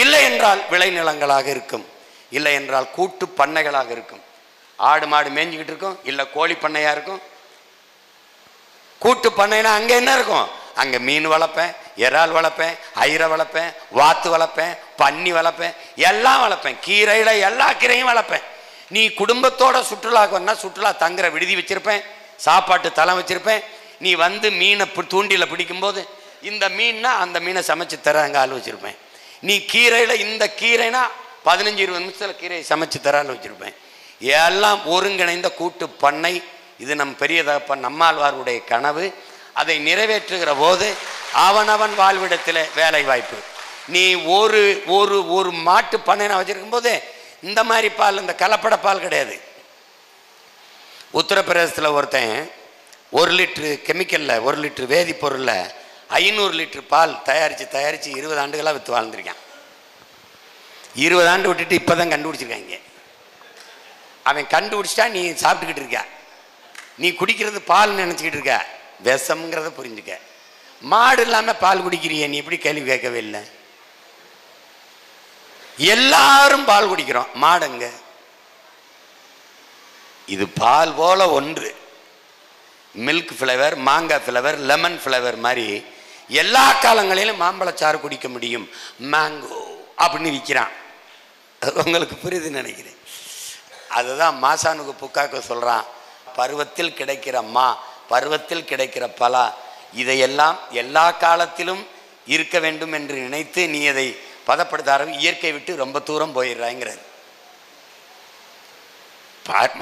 Speaker 1: இல்லை என்றால் விளைநிலங்களாக இருக்கும், இல்லை என்றால் கூட்டு பண்ணைகளாக இருக்கும். ஆடு மாடு மேய்ஞ்சிக்கிட்டு இருக்கும், இல்லை கோழி பண்ணையாக இருக்கும். கூட்டு பண்ணைனா அங்கே என்ன இருக்கும்? அங்கே மீன் வளர்ப்பேன், இறால் வளர்ப்பேன், ஐரை வளர்ப்பேன், வாத்து வளர்ப்பேன், பன்னி வளர்ப்பேன். எல்லாம் வளர்ப்பேன். கீரையில் எல்லா கீரையும் வளர்ப்பேன். நீ குடும்பத்தோட சுற்றுலாவுக்கு வந்தால் சுற்றுலா தங்குற விடுதி வச்சுருப்பேன், சாப்பாட்டு தளம் வச்சுருப்பேன். நீ வந்து மீனை தூண்டியில் பிடிக்கும்போது இந்த மீன்னா அந்த மீனை சமைச்சு தர அங்கே ஆள் வச்சுருப்பேன். நீ கீரையில் இந்த கீரைனா 15-20 நிமிஷத்தில் கீரையை சமைச்சு தர ஆள் வச்சுருப்பேன். எல்லாம் ஒருங்கிணைந்த கூட்டு பண்ணை. இது நம் பெரிய தகப்பன் நம்மாழ்வாருடைய கனவு. அதை நிறைவேற்றுகிற போது அவனவன் வாழ்விடத்தில் வேலை வாய்ப்பு. நீ ஒரு ஒரு ஒரு மாட்டு பண்ணை வச்சிருக்கும் போது இந்த மாதிரி பால், இந்த கலப்பட பால் கிடையாது. உத்தரப்பிரதேசத்தில் ஒருத்தன் 1 லிட்டரு கெமிக்கலில் 1 லிட்டரு வேதிப்பொருளில் 500 லிட்டரு பால் தயாரித்து 20 ஆண்டுகளாக விற்று வாழ்ந்துருக்கான். 20 ஆண்டு விட்டுட்டு இப்போ தான் கண்டுபிடிச்சிருக்காங்க. அவன் கண்டுபிடிச்சிட்டா நீ சாப்பிட்டுக்கிட்டு இருக்க, நீ குடிக்கிறது பால் நினச்சிக்கிட்டு இருக்க, விஷம்ங்கிறத புரிஞ்சுக்க. மாடு இல்லாமல் பால் குடிக்கிறிய, நீ எப்படி கேள்வி கேட்கவே இல்லை. எல்லாரும் பால் குடிக்கிறோம், மாடுங்க. இது பால் போல ஒன்று. மில்க் ஃப்ளேவர், மாங்காய் ஃப்ளேவர், லெமன் ஃப்ளேவர் மாதிரி எல்லா காலங்களிலும் மாம்பழச்சாறு குடிக்க முடியும். மேங்கோ அப்படின்னு விற்கிறான். உங்களுக்கு புரியுதுன்னு நினைக்கிறேன். அதுதான் மாசானுக்கு புக்காக்க சொல்கிறான், பருவத்தில் கிடைக்கிற பருவத்தில் கிடைக்கிற பலா, இதையெல்லாம் எல்லா காலத்திலும் இருக்க வேண்டும் என்று நினைத்து நீ அதை பதப்படுத்த இயற்கை விட்டு ரொம்ப தூரம் போயிடுறாங்கிறது.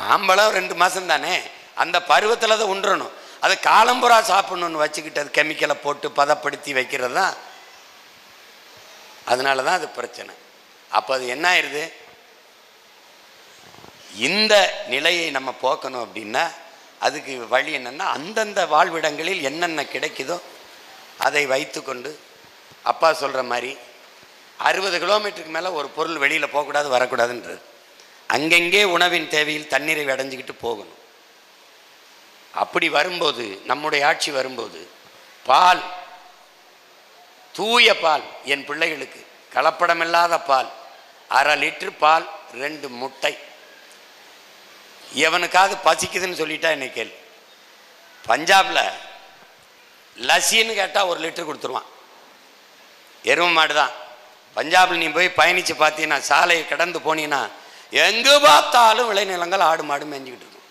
Speaker 1: மாம்பழம் 2 மாதம் தானே, அந்த பருவத்தில் அதை உண்றணும். அது காலம்புறா சாப்பிடணும்னு வச்சுக்கிட்டு அது கெமிக்கலை போட்டு பதப்படுத்தி வைக்கிறது தான். அதனால தான் அது பிரச்சனை. அப்போ அது என்ன ஆயிடுது? இந்த நிலையை நம்ம போக்கணும் அப்படின்னா அதுக்கு வழி என்னென்னா, அந்தந்த வாழ்விடங்களில் என்னென்ன கிடைக்குதோ அதை வைத்து கொண்டு, அப்பா சொல்கிற மாதிரி 60 கிலோமீட்டருக்கு மேலே ஒரு பொருள் வெளியில் போகக்கூடாது, வரக்கூடாதுன்றது. அங்கங்கே உணவின் தேவையில் தண்ணீரை அடைஞ்சிக்கிட்டு போகணும். அப்படி வரும்போது, நம்முடைய ஆட்சி வரும்போது, பால், தூய பால், என் பிள்ளைகளுக்கு கலப்படமில்லாத பால், 1/2 லிட்டர் பால், 2 முட்டை. எவனுக்காவது பசிக்குதுன்னு சொல்லிட்டா என்னை கேள்வி. பஞ்சாபில் லஸ்ஸின்னு கேட்டால் 1 லிட்டர் கொடுத்துருவான். எருமை மாடு தான். பஞ்சாபில் நீ போய் பயணித்து பார்த்தீங்கன்னா, சாலையை கடந்து போனீங்கன்னா எங்கே பார்த்தாலும் விளைநிலங்கள் ஆடு மாடு மேய்ஞ்சிக்கிட்டு இருக்கும்.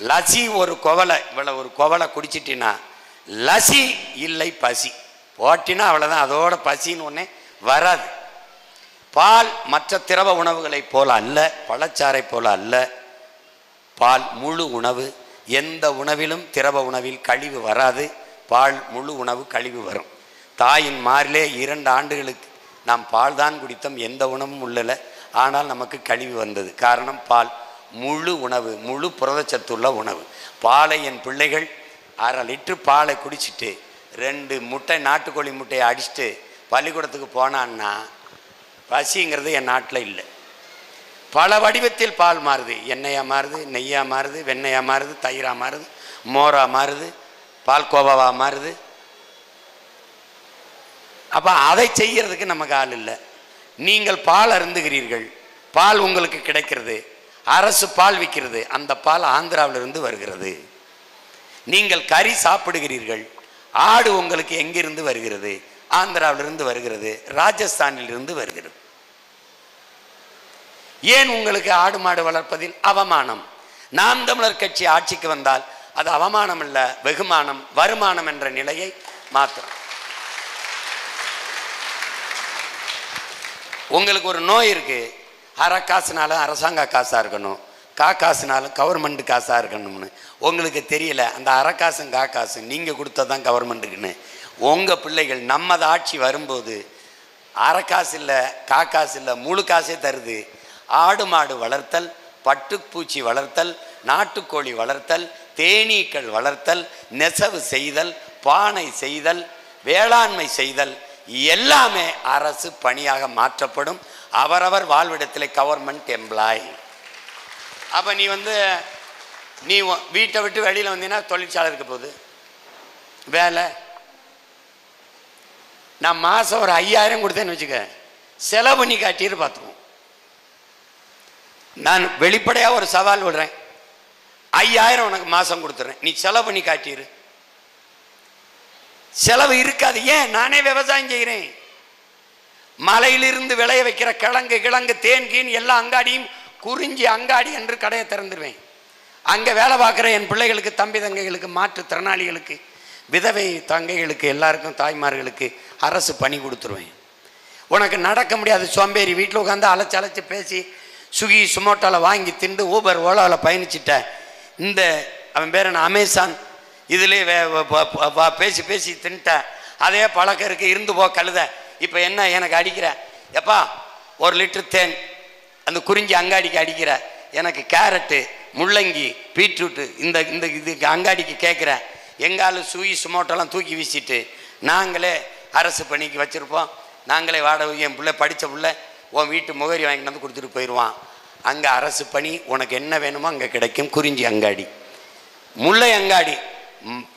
Speaker 1: லஸ்ஸி ஒரு குவலை, இவ்வளோ ஒரு குவலை குடிச்சிட்டின்னா லஸ்ஸி இல்லை பசி போட்டினா அவ்வளோதான். அதோட பசின்னு ஒன்றே வராது. பால் மற்ற திரவ உணவுகளை போல அல்ல, பழச்சாறை போல அல்ல. பால் முழு உணவு. எந்த உணவிலும் திரவ உணவில் கழிவு வராது. பால் முழு உணவு, கழிவு வரும். தாயின் மாரிலே 2 ஆண்டுகளுக்கு நாம் பால் தான் குடித்தோம், எந்த உணவும் உள்ளல. ஆனால் நமக்கு கழிவு வந்தது. காரணம், பால் முழு உணவு, முழு புரதச்சத்துள்ள உணவு. பாலை என் பிள்ளைகள் 1/2 லிட்டர் பாலை குடிச்சிட்டு 2 முட்டை, நாட்டுக்கோழி முட்டையை அடிச்சுட்டு பள்ளிக்கூடத்துக்கு போனான்னா பசிங்கிறது என் நாட்டில் இல்லை. பல வடிவத்தில் பால் மாறுது. எண்ணெயாக மாறுது, நெய்யாக மாறுது, வெண்ணெயாக மாறுது, தயிராக மாறுது, மோராக மாறுது, பால் கோவாவாக மாறுது. அப்போ அதை செய்கிறதுக்கு நமக்கு ஆள் இல்லை. நீங்கள் பால் அருந்துகிறீர்கள், பால் உங்களுக்கு கிடைக்கிறது, அரசு பால் விற்கிறது, அந்த பால் ஆந்திராவிலிருந்து வருகிறது. நீங்கள் கறி சாப்பிடுகிறீர்கள், ஆடு உங்களுக்கு எங்கிருந்து வருகிறது? ஆந்திராவிலிருந்து வருகிறது, ராஜஸ்தானிலிருந்து வருகிறது. ஏன் உங்களுக்கு ஆடு மாடு வளர்ப்பதில் அவமானம்? நாம் தமிழர் கட்சி ஆட்சிக்கு வந்தால் அது அவமானம் இல்லை, வெகுமானம், வருமானம் என்ற நிலையை மாற்றும். உங்களுக்கு ஒரு நோய் இருக்கு, அரை காசுனாலும் அரசாங்க காசாக இருக்கணும், காசுனாலும் கவர்மெண்ட் காசாக இருக்கணும்னு உங்களுக்கு தெரியல. அந்த அரை காசும் காசும் நீங்கள் கொடுத்ததான் கவர்மெண்ட்டுக்குன்னு. உங்கள் பிள்ளைகள் நம்மது ஆட்சி வரும்போது அரை காசு இல்லை, காசு இல்லை, முழு காசே தருது. ஆடு மாடு வளர்த்தல், பட்டுப்பூச்சி வளர்த்தல், நாட்டுக்கோழி வளர்த்தல், தேனீக்கள் வளர்த்தல், நெசவு செய்தல், பானை செய்தல், வேளாண்மை செய்தல் எல்லாமே அரசு பணியாக மாற்றப்படும். அவரவர் வாழ்விடத்தில் கவர்மெண்ட் எம்ப்ளாய். அப்போ நீ வீட்டை விட்டு வெளியில் வந்தீங்கன்னா தொழிற்சாலை இருக்க போகுது, வேலை. நான் மாதம் ஒரு 5000 கொடுத்தேன்னு வச்சுக்க, செலவு பண்ணி காட்டிட்டு பார்த்துருவோம். நான் வெளிப்படையாக ஒரு சவால் விடுறேன், 5000 உனக்கு மாதம் கொடுத்துட்றேன், நீ செலவு பண்ணி காட்டிடு. செலவு இருக்காது. ஏன்? நானே விவசாயம் செய்கிறேன். மலையிலிருந்து விளைய வைக்கிற கிழங்கு தேன் கீன் எல்லா அங்காடியும் குறிஞ்சி அங்காடி என்று கடையை திறந்துடுவேன். அங்கே வேலை பார்க்குற என் பிள்ளைகளுக்கு, தம்பி தங்கைகளுக்கு, மாற்றுத்திறனாளிகளுக்கு, விதவை தங்கைகளுக்கு, எல்லாருக்கும் தாய்மார்களுக்கு அரசு பணி கொடுத்துருவேன். உனக்கு நடக்க முடியாது சோம்பேறி, வீட்டில் உட்காந்து அழைச்சி பேசி ஸ்விக்கி சுமோட்டோவில் வாங்கி திண்டு ஊபர் ஓலாவில் பயணிச்சிட்ட இந்த அவன் பேர் என்ன அமேசான் இதுலேயே பேசி தின்ட்ட அதே பழக்கம் இருக்கு. இருந்து போ கழுத. இப்போ என்ன எனக்கு அடிக்கிற? எப்பா 1 லிட்டர் தேன் அந்த குறிஞ்சி அங்காடிக்கு அடிக்கிற, எனக்கு கேரட்டு முள்ளங்கி பீட்ரூட்டு இந்த இந்த இதுக்கு அங்காடிக்கு கேட்குற. எங்காலும் ஸ்விக்கி சுமோட்டோலாம் தூக்கி வீசிட்டு நாங்களே அரசு பணிக்கு வச்சுருப்போம். நாங்களே வாடகை என் பிள்ளை படித்த பிள்ளை உன் வீட்டு முகரி வாங்கிட்டு வந்து கொடுத்துட்டு போயிடுவான். அங்கே அரசு பணி உனக்கு என்ன வேணுமோ அங்கே கிடைக்கும். குறிஞ்சி அங்காடி, முல்லை அங்காடி,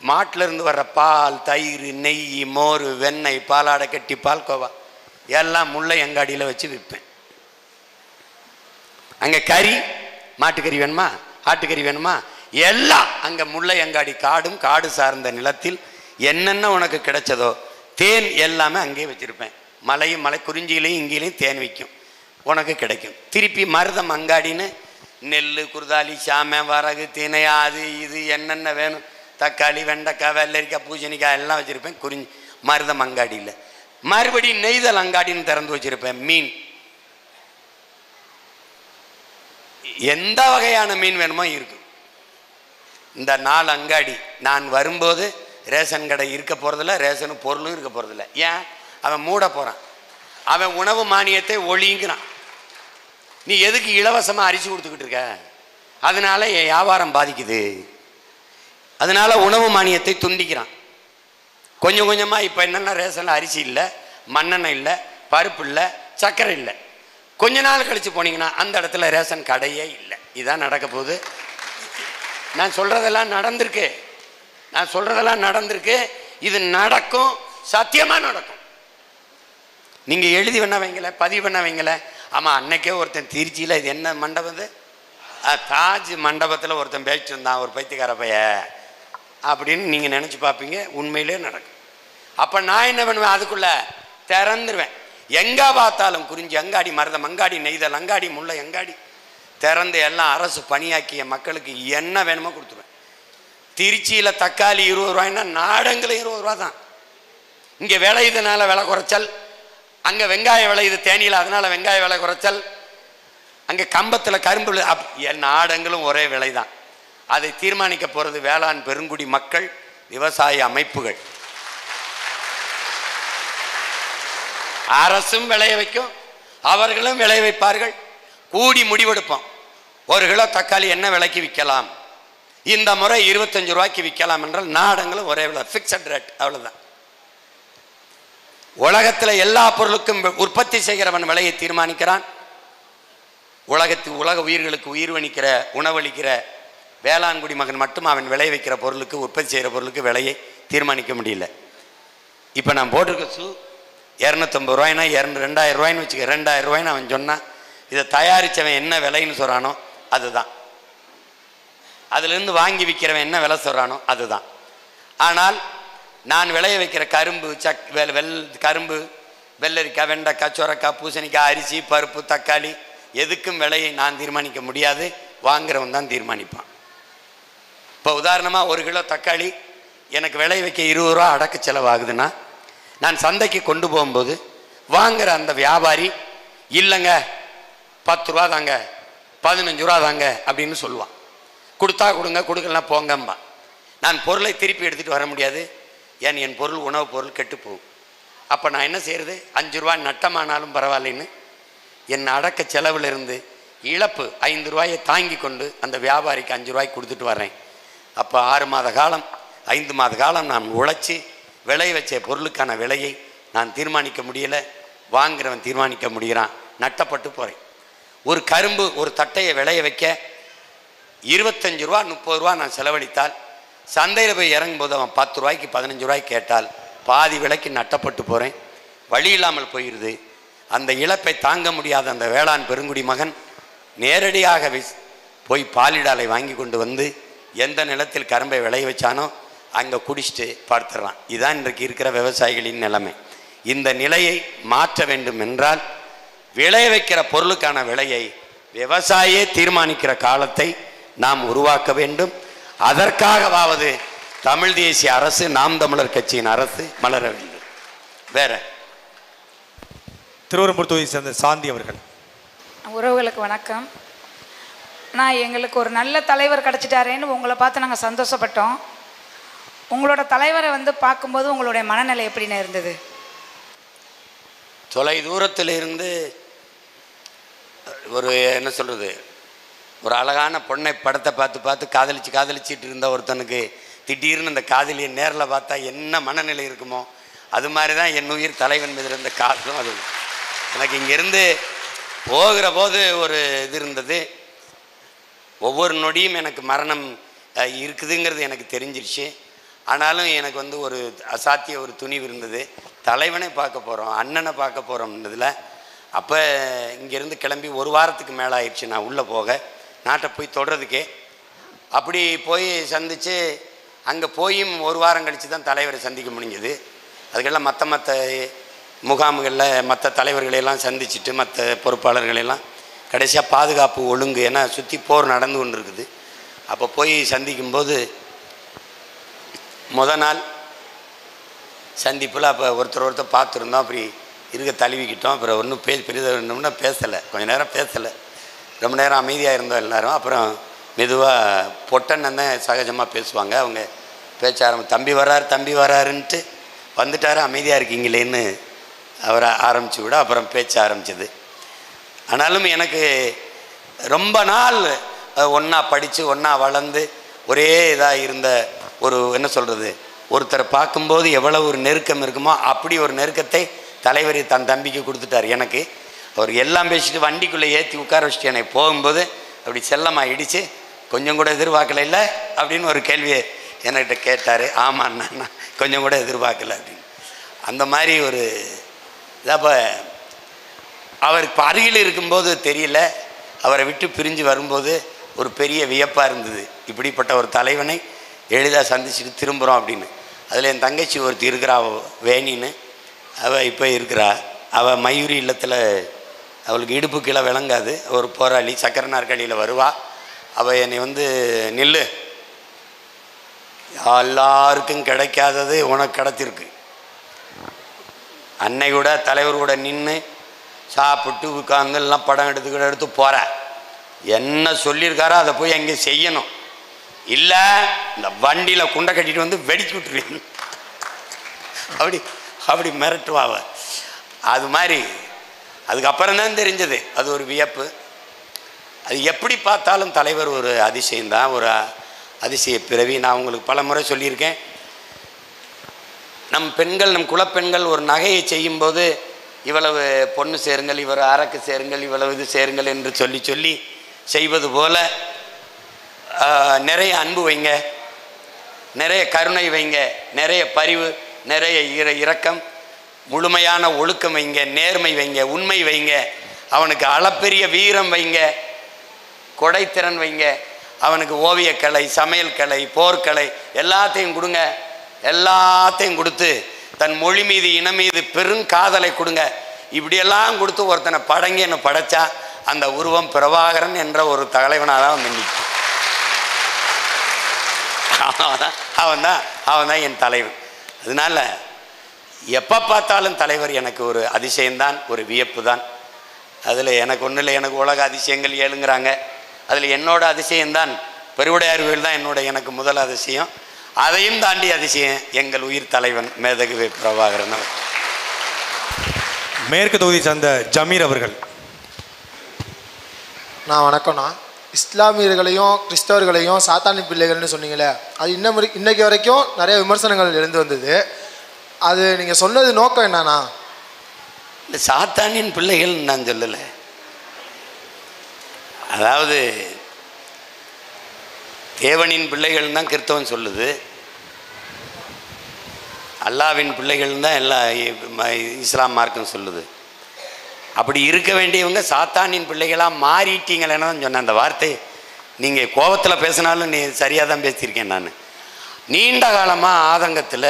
Speaker 1: மாட்டிலேருந்து வர்ற பால், தயிர், நெய், மோர், வெண்ணெய், பாலாடை கட்டி, பால்கோவா எல்லாம் முல்லை அங்காடியில் வச்சு விற்பேன். அங்கே கறி, மாட்டுக்கறி வேணுமா, ஆட்டுக்கறி வேணுமா, எல்லாம் அங்கே முல்லை அங்காடி. காடும் காடு சார்ந்த நிலத்தில் என்னென்ன உனக்கு கிடைச்சதோ தேன் எல்லாமே அங்கேயே வச்சுருப்பேன். மலையும் மலை குறிஞ்சியிலையும் இங்கேயும் தேன் விற்கும், உனக்கு கிடைக்கும். திருப்பி மருதம் அங்காடின்னு நெல், குருதாலி, சாமை, வரகு, தினை, அது இது என்னென்ன வேணும், தக்காளி, வெண்டைக்காய், வெள்ளரிக்காய், பூசணிக்காய் எல்லாம் வச்சுருப்பேன் குறிஞ்சி மருதம் அங்காடியில். மறுபடியும் நெய்தல் அங்காடின்னு திறந்து வச்சுருப்பேன். மீன் எந்த வகையான மீன் வேணுமோ இருக்கும். இந்த 4 அங்காடி. நான் வரும்போது ரேஷன் கடை இருக்க போகிறதில்ல, ரேஷனு பொருளும் இருக்க போகிறதில்ல. ஏன்? அவன் மூட போகிறான். அவன் உணவு மானியத்தை ஒழிங்கிறான். நீ எதுக்கு இலவசமாக அரிசி கொடுத்துக்கிட்டு இருக்க? அதனால என் வியாபாரம் பாதிக்குது. அதனால உணவு மானியத்தை துண்டிக்கிறான். கொஞ்சம் கொஞ்சமாக இப்போ என்னென்னா ரேஷனில் அரிசி இல்லை, மண்ணெண்ணெய் இல்லை, பருப்பு இல்லை, சர்க்கரை இல்லை. கொஞ்ச நாள் கழித்து போனீங்கன்னா அந்த இடத்துல ரேஷன் கடையே இல்லை. இதுதான் நடக்க போகுது. நான் சொல்கிறதெல்லாம் நடந்திருக்கு. இது நடக்கும், சத்தியமாக நடக்கும். நீங்கள் எழுதி வேணா வைங்கள, பதிவு பண்ண வைங்கள. ஆமாம், அன்னைக்கே ஒருத்தன் திருச்சியில் இது என்ன மண்டபம், தாஜ் மண்டபத்தில் ஒருத்தன் பேசிட்டு இருந்தான், ஒரு பைத்தியக்கார பைய அப்படின்னு நீங்கள் நினச்சி பார்ப்பீங்க. உண்மையிலே நடக்கும். அப்போ நான் என்ன பண்ணுவேன்? அதுக்குள்ளே திறந்துருவேன். எங்கே பார்த்தாலும் குறிஞ்சி அங்காடி, மருதம் அங்காடி, நெய்தல் அங்காடி, முல்லை அங்காடி திறந்து எல்லாம் அரசு பணியாக்கிய மக்களுக்கு என்ன வேணுமோ கொடுத்துருவேன். திருச்சியில் தக்காளி 20 ரூபாய்னா நாடங்களும் 20 ரூபா தான். இங்கே விளையுதுனால விலை குறைச்சல், அங்கே வெங்காயம் விளையுது தேனியில் அதனால் வெங்காய விலை குறைச்சல், அங்கே கம்பத்தில் கரும்பு நாடங்களும் ஒரே விலை தான். அதை தீர்மானிக்க போகிறது வேளாண் பெருங்குடி மக்கள், விவசாய அமைப்புகள். அரசும் விளைய வைக்கும், அவர்களும் விளைய வைப்பார்கள். கூடி முடிவெடுப்போம். 1 கிலோ தக்காளி என்ன விலைக்கு விற்கலாம், இந்த முறை 25 ரூபாய்க்கு விற்கலாம் என்றால் நாடங்களும் ஒரே விலை, ஃபிக்ஸட் ரேட், அவ்வளோதான். உலகத்தில் எல்லா பொருளுக்கும் உற்பத்தி செய்கிறவன் விலையை தீர்மானிக்கிறான். உலக உயிர்களுக்கு உயிர்வணிக்கிற உணவளிக்கிற வேளாண்குடி மகன் மட்டும் அவன் விளை வைக்கிற பொருளுக்கு, உற்பத்தி செய்கிற பொருளுக்கு விலையை தீர்மானிக்க முடியல. இப்போ நான் போட்டிருக்க ஷூ 250 ரூபாய்னா 2000 ரூபாய்ன்னு வச்சுக்க. 2000 ரூபாய்ன்னு அவன் சொன்னான். இதை தயாரித்தவன் என்ன விலைன்னு சொல்கிறானோ அதுதான். அதுலேருந்து வாங்கி விற்கிறவன் என்ன விலை சொல்கிறானோ அதுதான். ஆனால் நான் விளைய வைக்கிற கரும்பு, கரும்பு, வெள்ளரிக்காய், வெண்டைக்காய், சொரக்காய், பூசணிக்காய், அரிசி, பருப்பு, தக்காளி எதுக்கும் விலையை நான் தீர்மானிக்க முடியாது, வாங்குறவன் தான் தீர்மானிப்பான். இப்போ உதாரணமாக 1 கிலோ தக்காளி எனக்கு விளைய வைக்க 20 ரூபா அடக்க செலவாகுதுன்னா, நான் சந்தைக்கு கொண்டு போகும்போது வாங்குற அந்த வியாபாரி இல்லைங்க 10 ரூபா தாங்க, 15 ரூபா தாங்க அப்படின்னு சொல்லுவான். கொடுத்தா கொடுங்க, கொடுக்கலாம் போங்கம்பா. நான் பொருளை திருப்பி எடுத்துகிட்டு வர முடியாது. ஏன், என் பொருள் உணவுப் பொருள் கெட்டு போகும். அப்போ நான் என்ன செய்கிறது? 5 ரூபா நட்டமானாலும் பரவாயில்லைன்னு என் அடக்க செலவில் இருந்து இழப்பு 5 ரூபாயை தாங்கி கொண்டு அந்த வியாபாரிக்கு 5 ரூபாய்க்கு கொடுத்துட்டு வரேன். அப்போ 6 மாத காலம் 5 மாத காலம் நான் உழைச்சி விளை வச்ச பொருளுக்கான விலையை நான் தீர்மானிக்க முடியலை, வாங்குறவன் தீர்மானிக்க முடிகிறான். நட்டப்பட்டு போகிறேன். ஒரு கரும்பு ஒரு தட்டையை விளைய வைக்க 25 ரூபா 30 ரூபா நான் செலவழித்தால், சந்தையில் போய் இறங்கும்போது அவன் 10 ரூபாய்க்கு 15 ரூபாய்க்கு கேட்டால் பாதி விலைக்கு நட்டப்பட்டு போகிறேன். வழி இல்லாமல் போயிடுது. அந்த இழப்பை தாங்க முடியாத அந்த வேளாண் பெருங்குடி மகன் நேரடியாக போய் பாலிடாலை வாங்கி கொண்டு வந்து எந்த நிலத்தில் கரும்பை விளைய வச்சானோ அங்கே குடிச்சிட்டு படுத்துடுறான். இதுதான் இன்றைக்கு இருக்கிற விவசாயிகளின் நிலைமை. இந்த நிலையை மாற்ற வேண்டும் என்றால் விளைய வைக்கிற பொருளுக்கான விலையை விவசாயியே தீர்மானிக்கிற காலத்தை நாம் உருவாக்க வேண்டும். அதற்காகவாவது தமிழ் தேசிய அரசு, நாம் தமிழர் கட்சியின் அரசு மலர வேண்டும். வேற
Speaker 4: திருவெரும்பூர் தொகுதியை சேர்ந்த சாந்தி அவர்கள்.
Speaker 8: உறவுகளுக்கு வணக்கம். நான் எங்களுக்கு ஒரு நல்ல தலைவர் கிடச்சிட்டாரேன்னு உங்களை பார்த்து நாங்கள் சந்தோஷப்பட்டோம். உங்களோட தலைவரை பார்க்கும்போது உங்களுடைய மனநிலை எப்படின்னு இருந்தது?
Speaker 1: தொலை தூரத்தில் இருந்து ஒரு என்ன சொல்கிறது, ஒரு அழகான பொண்ணை படத்தை பார்த்து காதலிச்சிட்டு இருந்த ஒருத்தனுக்கு திடீர்னு அந்த காதலியை நேரில் பார்த்தா என்ன மனநிலை இருக்குமோ அது மாதிரி தான் என் உயிர் தலைவன் மீது இருந்த காதலும். அது எனக்கு இங்கேருந்து போகிற போது ஒரு இது இருந்தது. ஒவ்வொரு நொடியும் எனக்கு மரணம் இருக்குதுங்கிறது எனக்கு தெரிஞ்சிருச்சு. ஆனாலும் எனக்கு ஒரு அசாத்திய ஒரு துணிவு இருந்தது. தலைவனை பார்க்க போகிறோம், அண்ணனை பார்க்க போகிறோம்ன்றதில் அப்போ இங்கேருந்து கிளம்பி ஒரு வாரத்துக்கு மேலே ஆயிடுச்சு நான் உள்ளே போக, நாட்டை போய் தொடுறதுக்கே. அப்படி போய் சந்தித்து அங்கே போயும் ஒரு வாரம் கழித்து தான் தலைவரை சந்திக்க முடிஞ்சது. அதுக்கெல்லாம் மற்ற முகாம்களில் மற்ற தலைவர்களையெல்லாம் சந்திச்சுட்டு மற்ற பொறுப்பாளர்களெல்லாம் கடைசியாக பாதுகாப்பு ஒழுங்கு, ஏன்னா சுற்றி போர் நடந்து கொண்டு இருக்குது. அப்போ போய் சந்திக்கும்போது நாள் சந்திப்பில் அப்போ ஒருத்தர் பார்த்துருந்தோம். அப்படி இருக்க தழுவிக்கிட்டோம். அப்புறம் ஒன்றும் பெரிதா பேசலை, கொஞ்சம் நேரம் பேசலை, ரொம்ப நேரம் அமைதியாக இருந்தோம் எல்லோரும். அப்புறம் மெதுவாக பொட்டன்னு தான் சகஜமாக பேசுவாங்க. அவங்க பேச்ச தம்பி வராருன்ட்டு வந்துட்டார், அமைதியாக இருக்கீங்களேன்னு அவரை ஆரம்பித்து விட அப்புறம் பேச்ச ஆரம்பிச்சது. ஆனாலும் எனக்கு ரொம்ப நாள் ஒன்றா படித்து ஒன்றா வளர்ந்து ஒரே இதாக இருந்த ஒரு என்ன சொல்கிறது, ஒருத்தரை பார்க்கும்போது எவ்வளோ ஒரு நெருக்கம் இருக்குமோ அப்படி ஒரு நெருக்கத்தை தலைவர் தன் தம்பிக்கு கொடுத்துட்டார். எனக்கு அவர் எல்லாம் பேசிட்டு வண்டிக்குள்ளே ஏற்றி உட்கார வச்சுட்டு என்னை போகும்போது அப்படி செல்லமாக இடித்து கொஞ்சம் கூட எதிர்பார்க்கல இல்லை அப்படின்னு ஒரு கேள்வியை என்கிட்ட கேட்டார். ஆமாண்ணா, கொஞ்சம் கூட எதிர்பார்க்கல அப்படின்னு. அந்த மாதிரி ஒரு அப்போ அவர் இப்போ அருகில் இருக்கும்போது தெரியல, அவரை விட்டு பிரிஞ்சு வரும்போது ஒரு பெரிய வியப்பாக இருந்தது. இப்படிப்பட்ட ஒரு தலைவனை எளிதாக சந்திச்சுட்டு திரும்புகிறோம் அப்படின்னு. அதில் என் தங்கச்சி ஒருத்தி இருக்கிறா, வேணின்னு, அவள் இப்போ இருக்கிறா. அவள் மயூரி இல்லத்தில் அவளுக்கு இடுப்பு கீழே விளங்காது, ஒரு போராளி, சக்கர நாற்காலியில் வருவா. அவள் என்னை நில்லு, எல்லாருக்கும் கிடைக்காதது உனக்கு கிடச்சிருக்கு, அன்னை கூட தலைவர் கூட நின்று சாப்பிட்டு உட்காந்து எல்லாம் படம் எடுத்து போகிற, என்ன சொல்லியிருக்காரோ அதை போய் அங்கே செய்யணும், இல்லை இந்த வண்டியில் குண்டை கட்டிட்டு வெடிச்சு விட்டுருவீங்க அப்படி மிரட்டுவாவ. அது மாதிரி அதுக்கப்புறம் தான் தெரிஞ்சது அது ஒரு வியப்பு. அது எப்படி பார்த்தாலும் தலைவர் ஒரு அதிசயம்தான், ஒரு அதிசய பிறவி. நான் உங்களுக்கு பல முறை சொல்லியிருக்கேன், நம் பெண்கள், நம் குலப்பெண்கள் ஒரு நகையை செய்யும்போது இவ்வளவு பொண்ணு சேருங்கள், இவர் அரக்கு சேருங்கள், இவ்வளவு இது சேருங்கள் என்று சொல்லி செய்வது போல நிறைய அன்பு வைங்க, நிறைய கருணை வைங்க, நிறைய பரிவு, நிறைய இரக்கம், முழுமையான ஒழுக்கம் வைங்க, நேர்மை வைங்க, உண்மை வைங்க, அவனுக்கு அளப்பெரிய வீரம் வைங்க, கொடைத்திறன் வைங்க, அவனுக்கு ஓவியக்கலை, சமையல் கலை, போர்க்கலை எல்லாத்தையும் கொடுங்க. எல்லாத்தையும் கொடுத்து தன் மொழி மீது, இனம் மீது பெருங்காதலை கொடுங்க. இப்படியெல்லாம் கொடுத்து ஒருத்தனை படங்கி என்ன படைச்சா அந்த உருவம் பிரபாகரன் என்ற ஒரு தலைவனாக தான் நின்றுச்சு. அவன் தான் என் தலைவன். அதனால எப்போ பார்த்தாலும் தலைவர் எனக்கு ஒரு அதிசயம்தான், ஒரு வியப்பு தான். அதில் எனக்கு ஒன்றும் இல்லை, எனக்கு உலக அதிசயங்கள் ஏழுங்கிறாங்க, அதில் என்னோட அதிசயம்தான் பெருவுடையார் கோயில் தான் எனக்கு முதல் அதிசயம். அதையும் தாண்டி அதிசயம் எங்கள் உயிர் தலைவன் மேதகு பிரபாகரன் அவர்.
Speaker 4: மேற்கு தொகுதி சார்ந்த ஜமீர் அவர்கள்.
Speaker 9: நான் வணக்கம்ண்ணா. இஸ்லாமியர்களையும் கிறிஸ்தவர்களையும் சாத்தானி பிள்ளைகள்னு சொன்னீங்களே, அது இன்னைக்கு வரைக்கும் நிறைய விமர்சனங்கள் எழுந்து வந்தது. அது நீங்கள் சொன்னது நோக்கம் என்னன்னா?
Speaker 1: இந்த சாத்தானின் பிள்ளைகள் நான் சொல்லலை, அதாவது தேவனின் பிள்ளைகள் தான் கிறிஸ்தவன் சொல்லுது, அல்லாவின் பிள்ளைகள் தான் எல்லா இஸ்லாம் மார்க்கம் சொல்லுது. அப்படி இருக்க வேண்டியவங்க சாத்தானின் பிள்ளைகளாக மாறிட்டீங்களேன்னு தான் சொன்னேன். அந்த வார்த்தை நீங்கள் கோபத்தில் பேசினாலும் நீ சரியாக தான் பேசியிருக்கேன். நான் நீண்ட காலமாக ஆதங்கத்தில்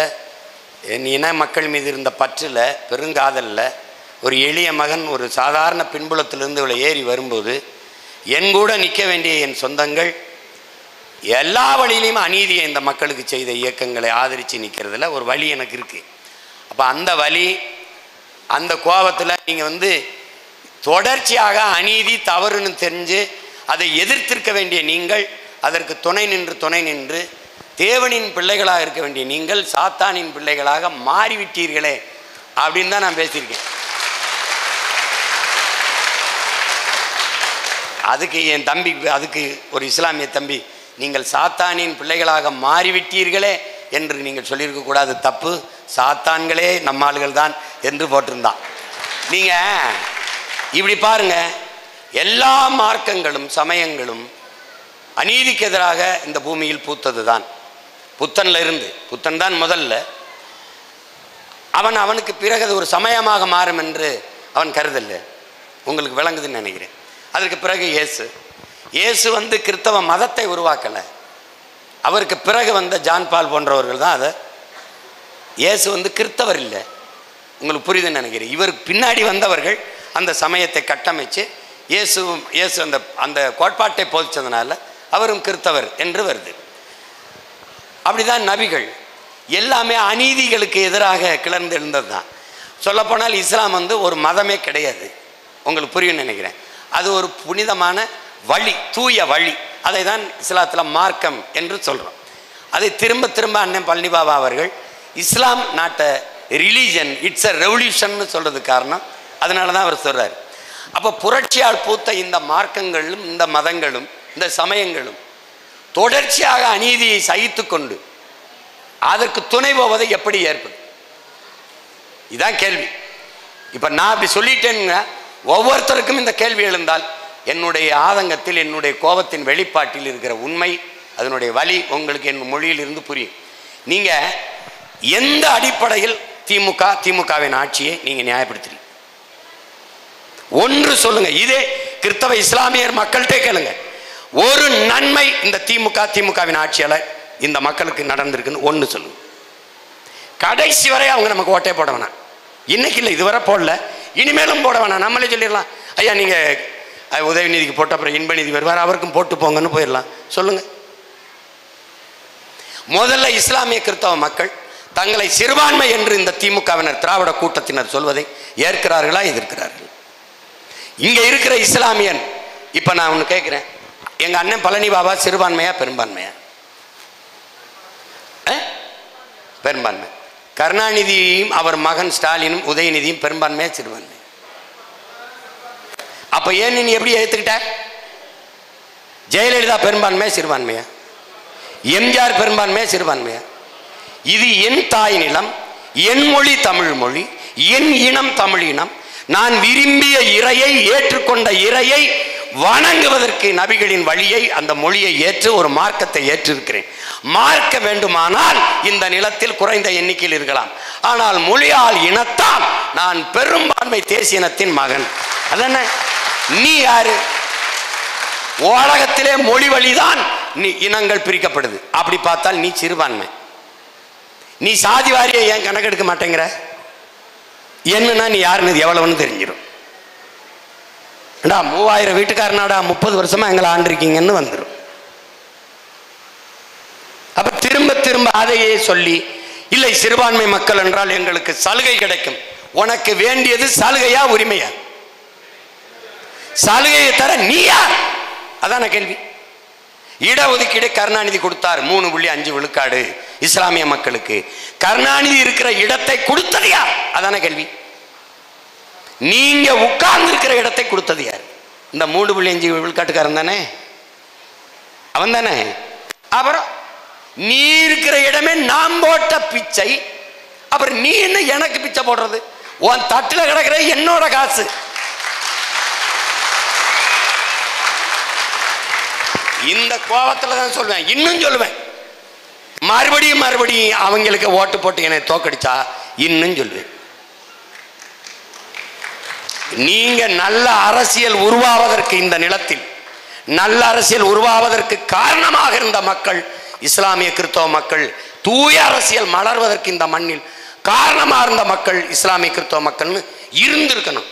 Speaker 1: என் இன மக்கள் மீது இருந்த பற்றில் பெருங்காதலில் ஒரு எளிய மகன் ஒரு சாதாரண பின்புலத்திலிருந்து இவ்வளோ ஏறி வரும்போது என் கூட நிற்க வேண்டிய என் சொந்தங்கள் எல்லா வழியிலையும் அநீதியை இந்த மக்களுக்கு செய்த இயக்கங்களை ஆதரித்து நிற்கிறதுல ஒரு வழி எனக்கு இருக்குது. அப்போ அந்த வழி, அந்த கோபத்தில் நீங்கள் தொடர்ச்சியாக அநீதி தவறுன்னு தெரிஞ்சு அதை எதிர்த்திருக்க வேண்டிய நீங்கள், அதற்கு துணை நின்று தேவனின் பிள்ளைகளாக இருக்க வேண்டிய நீங்கள் சாத்தானின் பிள்ளைகளாக மாறிவிட்டீர்களே அப்படின்னு தான் நான் பேசியிருக்கேன். அதுக்கு என் தம்பி, அதுக்கு ஒரு இஸ்லாமிய தம்பி, நீங்கள் சாத்தானின் பிள்ளைகளாக மாறிவிட்டீர்களே என்று நீங்கள் சொல்லியிருக்கக்கூடாது, தப்பு, சாத்தான்களே நம்ம ஆளுகள் தான் என்று போட்டிருந்தான். நீங்கள் இப்படி பாருங்க, எல்லா மார்க்கங்களும் சமயங்களும் அநீதிக்கு எதிராக இந்த பூமியில் பூத்தது தான். புத்தன்ல இருந்து, புத்தன் தான் முதல்ல, அவனுக்கு பிறகு அது ஒரு சமயமாக மாறும் என்று அவன் கருதல்ல. உங்களுக்கு விளங்குதுன்னு நினைக்கிறேன். அதற்கு பிறகு இயேசு கிறிஸ்தவ மதத்தை உருவாக்கலை. அவருக்கு பிறகு வந்த ஜான் பால் போன்றவர்கள் தான் அதை. இயேசு கிறிஸ்தவர் இல்லை, உங்களுக்கு புரியுதுன்னு நினைக்கிறேன். இவருக்கு பின்னாடி வந்தவர்கள் அந்த சமயத்தை கட்டமைச்சு இயேசு அந்த கோட்பாட்டை போதிச்சதுனால அவரும் கிறிஸ்தவர் என்று வருது. அப்படிதான் நபிகள் எல்லாமே அநீதிகளுக்கு எதிராக கிளர்ந்து எழுந்தது தான். சொல்லப்போனால் இஸ்லாம் ஒரு மதமே கிடையாது, உங்களுக்கு புரியும் நினைக்கிறேன். அது ஒரு புனிதமான வழி, தூய வழி. அதை தான் இஸ்லாத்தில் மார்க்கம் என்று சொல்கிறோம். அதை திரும்ப திரும்ப அண்ணன் பழனிபாபா அவர்கள் இஸ்லாம் not a religion, it's a revolution சொல்கிறதுக்கு காரணம் அதனால தான் அவர் சொல்கிறார். அப்போ புரட்சியால் பூத்த இந்த மார்க்கங்களும் இந்த மதங்களும் இந்த சமயங்களும் தொடர்ச்சியாக அநீதியை சகித்து கொண்டு அதற்கு துணை போவதை எப்படி ஏற்படும்? இதுதான் கேள்வி. இப்போ நான் அப்படி சொல்லிட்டேன்னா ஒவ்வொருத்தருக்கும் இந்த கேள்வி எழுந்தால் என்னுடைய ஆதங்கத்தில், என்னுடைய கோபத்தின் வெளிப்பாட்டில் இருக்கிற உண்மை, அதனுடைய வழி உங்களுக்கு என் மொழியில் இருந்து புரியும். நீங்கள் எந்த அடிப்படையில் திமுகவின் ஆட்சியை நீங்கள் நியாயப்படுத்துறீங்க? ஒன்று சொல்லுங்க. இதே கிறிஸ்தவ இஸ்லாமியர் மக்கள்கிட்ட கேளுங்க, ஒரு நன்மை இந்த திமுகவின் ஆட்சியால் இந்த மக்களுக்கு நடந்திருக்குன்னு ஒன்று சொல்லுங்க. கடைசி வரை அவங்க நமக்கு ஓட்டே போட வேணாம். இன்னைக்கு இல்லை, இதுவரை போடல, இனிமேலும் போட வேணாம். நம்மளே சொல்லிடலாம், ஐயா நீங்கள் உதயநிதிக்கு போட்ட அப்புறம் இன்ப நிதி வருவார், அவருக்கும் போட்டு போங்கன்னு போயிடலாம். சொல்லுங்க. முதல்ல இஸ்லாமிய கிறிஸ்தவ மக்கள் தங்களை சிறுபான்மை என்று இந்த திமுகவினர், திராவிட கூட்டத்தினர் சொல்வதை ஏற்கிறார்களா, எதிர்க்கிறார்கள்? இங்க இருக்கிற இஸ்லாமியன், இப்ப நான் ஒன்று கேட்கிறேன், எங்க அண்ணன் பழனி பாபா சிறுபான்மையா பெரும்பான்மையா? பெரும்பான்மை. கருணாநிதியும் அவர் மகன் ஸ்டாலினும் உதயநிதியும் பெரும்பான்மையா சிறுபான்மை? அப்ப ஏன் நீ எப்படி ஏத்துக்கிட்ட? ஜெயலலிதா பெரும்பான்மையா சிறுபான்மையா? எம்ஜிஆர் பெரும்பான்மையா சிறுபான்மையா? இது என் தாய் நிலம், என் மொழி தமிழ் மொழி, என் இனம் தமிழ் இனம். நான் விரும்பிய இறையை, ஏற்றுக்கொண்ட இறையை வணங்குவதற்கு நபிகளின் வழியை, அந்த மொழியை ஏற்று ஒரு மார்க்கத்தை ஏற்றிருக்கிறேன். மார்க்க வேண்டுமானால் இந்த நிலத்தில் குறைந்த எண்ணிக்கையில் இருக்கலாம், ஆனால் மொழியால் இனத்தால் நான் பெரும்பான்மை தேசிய இனத்தின் மகன். அதென்ன, நீ யாரு? உலகத்திலே மொழி வழிதான் இனங்கள் பிரிக்கப்படுது. அப்படி பார்த்தால் நீ சிறுபான்மை. நீ சாதி வாரியை ஏன் கணக்கெடுக்க மாட்டேங்கிற? என்னன்னா நீ யாருன்னு எவ்வளவுன்னு தெரிஞ்சிடும். 3000 வீட்டுக்காரனாடா 30 வருஷமா எங்களை ஆண்டிருக்கீங்கன்னு வந்துடும். அப்ப திரும்ப திரும்ப அதையே சொல்லி, இல்லை சிறுபான்மை மக்கள் என்றால் எங்களுக்கு சலுகை கிடைக்கும். உனக்கு வேண்டியது சலுகையா உரிமையா? சலுகையை தர நீ யார்? அதான கேள்வி. இடஒதுக்கீடு கருணாநிதி கொடுத்தார், 3.5 விழுக்காடு இஸ்லாமிய மக்களுக்கு. கருணாநிதி இருக்கிற இடத்தை கொடுத்தது யார்? அதான கேள்வி. நீங்க உட்கார்ந்து இருக்கிற இடத்தை கொடுத்தது யார்? இந்த 3.5 விழுக்காட்டுக்காரன் தானே, அவன் தானே. அப்புறம் நீ இருக்கிற இடமே நாம் போட்ட பிச்சை. அப்புறம் நீ என்ன எனக்கு பிச்சை போடுறது? உன் தட்டில் கிடக்கிற என்னோட காசு. இந்த கோபத்தில் தான் சொல்வேன், இன்னும் சொல்லுவேன், மறுபடியும் அவங்களுக்கு ஓட்டு போட்டு என்னை தோக்கடிச்சா இன்னும் சொல்லுவேன். நீங்க நல்ல அரசியல் உருவாவதற்கு, இந்த நிலத்தில் நல்ல அரசியல் உருவாவதற்கு காரணமாக இருந்த மக்கள், இஸ்லாமிய கிறிஸ்தவ மக்கள், தூய அரசியல் மலர்வதற்கு இந்த மண்ணில் காரணமாக இருந்த மக்கள் இஸ்லாமிய கிறிஸ்தவ மக்கள்னு இருந்திருக்கணும்.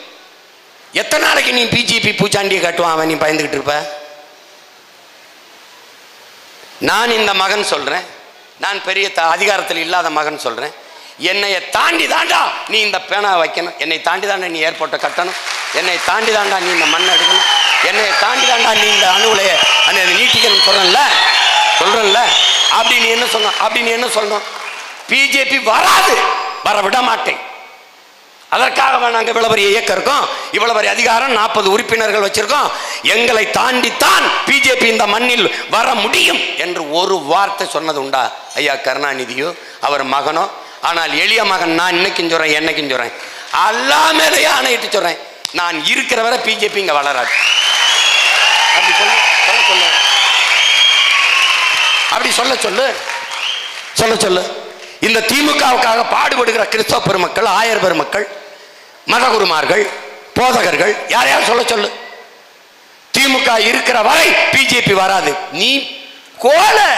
Speaker 1: எத்தனை நாளைக்கு நீ பிஜேபி பூச்சாண்டியை காட்டுவான் அவன், நீ பயந்துக்கிட்டு இருப்ப? நான் இந்த மகன் சொல்கிறேன், நான் பெரிய அதிகாரத்தில் இல்லாத மகன் சொல்கிறேன், என்னையை தாண்டி தாண்டா நீ இந்த பேனா வைக்கணும், என்னை தாண்டி தாண்டா நீ ஏர்போர்ட்டை கட்டணும், என்னை தாண்டி தாண்டா நீ இந்த மண்ணை எடுக்கணும், என்னை தாண்டி தாண்டா நீ இந்த அணுகுலையை நீட்டிக்கணும் சொல்கிறேன்ல. அப்படின்னு என்ன சொல்லணும்? பிஜேபி வராது, வர விட மாட்டேன். அதற்காக நாங்கள் இவ்வளவு பெரிய இயக்கம் இருக்கோம், இவ்வளவு பெரிய அதிகாரம், 40 உறுப்பினர்கள் வச்சிருக்கோம், எங்களை தாண்டித்தான் பிஜேபி இந்த மண்ணில் வர முடியும் என்று ஒரு வார்த்தை சொன்னது உண்டா ஐயா கருணாநிதியோ அவர் மகனோ? ஆனால் எளிய மகன் நான் இன்னைக்கும் சொல்றேன், என்னைக்கும் சொல்றேன், அல்லா மேலேயே ஆணையிட்டு சொல்றேன், நான் இருக்கிற வரை பிஜேபி இங்க வளராது. அப்படி சொல்லு. இந்த திமுகவுக்காக பாடுபடுகிற கிறிஸ்தவ பெருமக்கள், ஆயர் பெருமக்கள், மதகுருமார்கள், போதகர்கள் யாரையாவது சொல்ல சொல்லு. திமுக இருக்கிற வரை பிஜேபி வராது. நீ கோலை.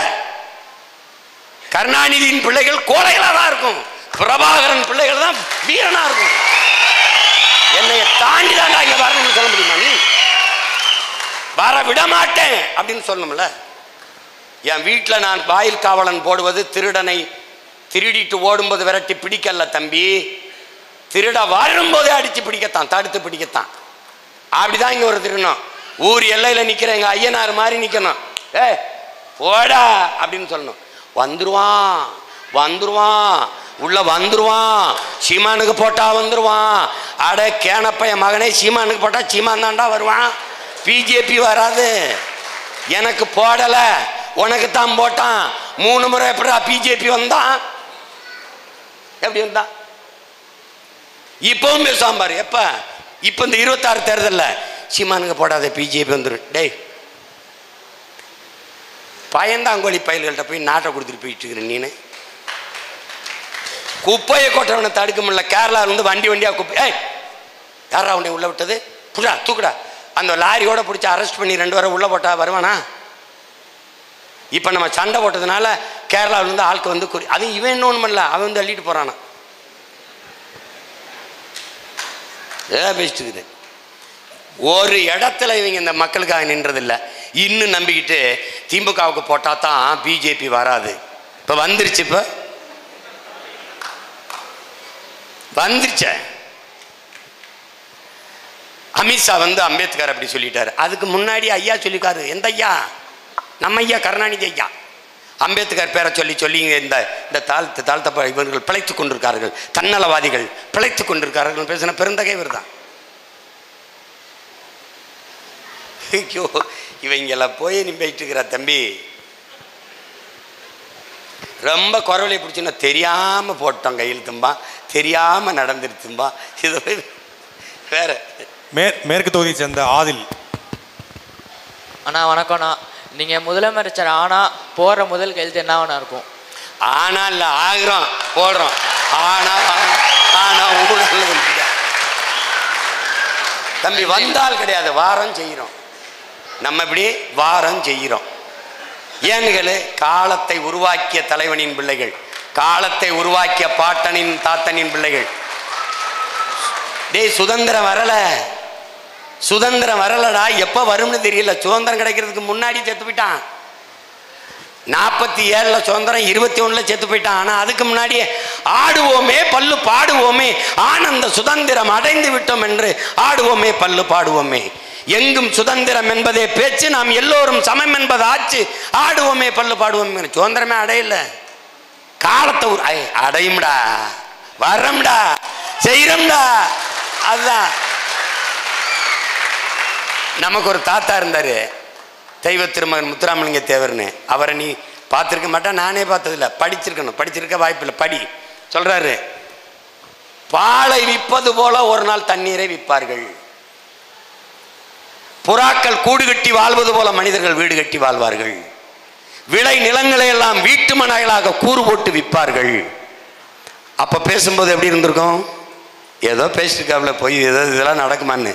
Speaker 1: கருணாநிதியின் பிள்ளைகள் கோலைகளா தான் இருக்கும், பிரபாகரன் பிள்ளைகள் தான் வீரனா இருக்கும். என்னைய தாண்டி தான் இங்க வரணும்னு சொல்ல முடியுமா? நீ வர விட மாட்டேன் அப்படின்னு சொல்லணும்ல. என் வீட்டில் நான் வாயில் காவலன் போடுவது திருடனை திருடிட்டு ஓடும்போது விரட்டி பிடிக்கல தம்பி, திருட வரும்போதே அடிச்சு பிடிக்கத்தான், தடுத்து பிடிக்கத்தான். அப்படிதான் இங்க ஒரு திருடணும். ஊர் எல்லையில நிக்கிற எங்க ஐயனார் மாதிரி நிக்கணும். ஓடா அப்படின்னு சொல்லணும். வந்துருவான் உள்ள வந்துருவான், சீமானுக்கு போட்டா வந்துருவான். அட கேனப்பைய மகனே, சீமானுக்கு போட்டா சீமான் தாண்டா வருவான், பிஜேபி வராது. எனக்கு போடல, உனக்கு தான் போட்டான். 3 முறை எப்படா பிஜேபி வந்தான்? எப்படி வந்தான்? இப்பவும் பேசுவான் பாரு. எப்ப? இப்ப இந்த 26 தேர்தலில் சீமானுக்கு போடாத பிஜேபி வந்துடும். டேய் பயந்தாங்கோழி பயல்கள்கிட்ட போய் நாட்டை கொடுத்துட்டு போயிட்டு இருக்கிற நீனு. குப்பையை கொட்டவனை தடுக்க முடியல. கேரளாவில் வந்து வண்டியா குப்பை, யாரா உன்னை உள்ள விட்டது, புடா தூக்குடா. அந்த லாரியோட பிடிச்சி அரெஸ்ட் பண்ணி 2 வாரம் உள்ள போட்டா வருவானா? இப்போ நம்ம சண்டை போட்டதுனால கேரளாவில் வந்து ஆட்கள் வந்து அது இவன் இன்னொன்று பண்ணல, அவன் வந்து அள்ளிட்டு போறானா? பேசிட்டு ஒரு இடத்துல இவங்க இந்த மக்களுக்காக நின்றதில்லை. இன்னும் நம்பிக்கிட்டு திமுகவுக்கு போட்டா தான் பிஜேபி வராது. இப்போ வந்துருச்சு, இப்போ வந்துருச்ச. அமித்ஷா வந்து அம்பேத்கர் அப்படி சொல்லிட்டாரு. அதுக்கு முன்னாடி ஐயா சொல்லிக்காரு. எந்த ஐயா? நம்ம ஐயா கருணாநிதி ஐயா. அம்பேத்கர் பேரை சொல்லி இந்த தாழ்த்த இவர்கள் பிழைத்துக் கொண்டிருக்கார்கள், தன்னலவாதிகள் பிழைத்துக் கொண்டிருக்கார்கள் பேசின பெருந்தகை இவர் தான். ஐயோ, இவங்கெல்லாம் போய் நீ போயிட்டு இருக்கிற தம்பி, ரொம்ப குறவலை பிடிச்சுன்னா தெரியாம போட்டோம் கையில் தும்பா, தெரியாம நடந்துருத்தும்பா. இது வேற.
Speaker 4: மேற்கு தொகுதியை சேர்ந்த ஆதில்.
Speaker 10: அண்ணா வணக்கம்ண்ணா. நீங்கள் முதலமைச்சர் ஆனால் போடுற முதல் கையெழுத்து என்னவா இருக்கும்?
Speaker 1: ஆனா இல்லை ஆகிறோம் போடுறோம். ஆனா ஊழல் தம்பி வந்தால் கிடையாது, வாரம் செய்கிறோம். நம்ம இப்படி வாரம் செய்கிறோம். ஏன்களு காலத்தை உருவாக்கிய தலைவனின் பிள்ளைகள், காலத்தை உருவாக்கிய பாட்டனின் தாத்தனின் பிள்ளைகள். டேய் சுதந்திரம் வரலடா. எப்போ வரும்னு தெரியல. சுதந்திரம் கிடைக்கிறதுக்கு முன்னாடி செத்து போயிட்டான். 47 சுதந்திரம், 21 செத்து போயிட்டான். ஆனால் அதுக்கு முன்னாடியே ஆடுவோமே பல்லு பாடுவோமே, ஆனந்த சுதந்திரம் அடைந்து விட்டோம் என்று ஆடுவோமே பல்லு பாடுவோமே, எங்கும் சுதந்திரம் என்பதே பேச்சு, நாம் எல்லோரும் சமம் என்பது ஆச்சு, ஆடுவோமே பல்லு பாடுவோமே. சுதந்திரமே அடையல. காலத்தை அடையும்டா, வரம்டா, செய்யறோம்டா. அதுதான். நமக்கு ஒரு தாத்தா இருந்தாரு, தெய்வ திருமகன் முத்துராமலிங்க தேவர்னு. அவரை நீ பார்த்துருக்க மாட்டா, நானே பார்த்ததில்லை. படிச்சிருக்க வாய்ப்பில்லை. படி சொல்றாரு, பாலை விற்பது போல ஒரு நாள் தண்ணீரை விற்பார்கள், புறாக்கள் கூடு கட்டி வாழ்வது போல மனிதர்கள் வீடு கட்டி வாழ்வார்கள், விளை நிலங்களை எல்லாம் வீட்டு மனைகளாக கூறு போட்டு விற்பார்கள். அப்ப பேசும்போது எப்படி இருந்திருக்கும்? ஏதோ பேசிருக்காப்புல, போய் ஏதோ இதெல்லாம் நடக்குமான்னு.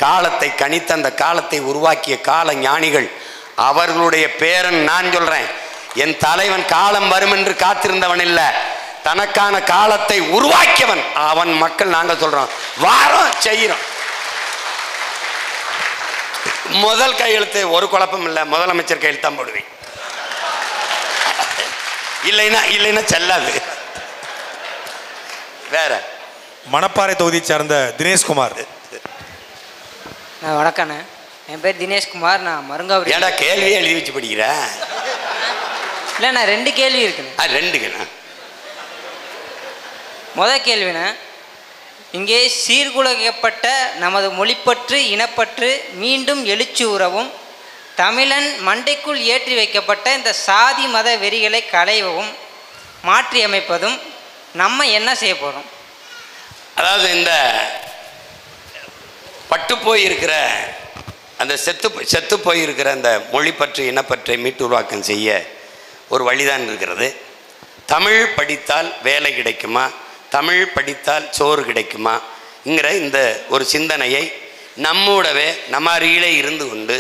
Speaker 1: காலத்தை கணித்த அந்த காலத்தை உருவாக்கிய கால ஞானிகள், அவர்களுடைய பேரன் நான் சொல்றேன். என் தலைவன் காலம் வரும் என்று காத்திருந்தவன் இல்லை, தனக்கான காலத்தை உருவாக்கியவன் அவன். மக்கள் நாங்கள் சொல்றோம் வாரம் செய்யறோம். முதல் கையெழுத்து ஒரு குழப்பம் இல்லை, முதலமைச்சர் கையெழுத்து தான் போடுவேன். இல்லைன்னா செல்லாது. வேற
Speaker 4: மணப்பாறை தொகுதியை சார்ந்த தினேஷ்குமார்.
Speaker 11: வணக்கண்ணே, என் பேர் தினேஷ்குமார். நான் மருங்காவூர்.
Speaker 1: ஏடா கேள்வியே எழுதி வச்சு படிக்கிறேன்?
Speaker 11: இல்லை, நான் 2 கேள்வி இருக்குண்ணே.
Speaker 1: 2க்குண்ணா.
Speaker 11: முதல் கேள்விண்ணே, இங்கே சீர்குலைக்கப்பட்ட நமது மொழிப்பற்று இனப்பற்று மீண்டும் எழுச்சி உறவும் தமிழன் மண்டைக்குள் ஏற்றி வைக்கப்பட்ட இந்த சாதி மத வெறிகளை களையவும் மாற்றி அமைப்பதும் நம்ம என்ன செய்ய போகிறோம்?
Speaker 1: அதாவது இந்த பட்டு போயிருக்கிற அந்த செத்து போயிருக்கிற அந்த மொழிப்பற்று இனப்பற்றை மீட்டு உருவாக்கம் செய்ய ஒரு வழிதான் இருக்கிறது. தமிழ் படித்தால் வேலை கிடைக்குமா, தமிழ் படித்தால் சோறு கிடைக்குமாங்கிற இந்த ஒரு சிந்தனையை நம்மூடவே நம்ம அருகிலே இருந்து கொண்டு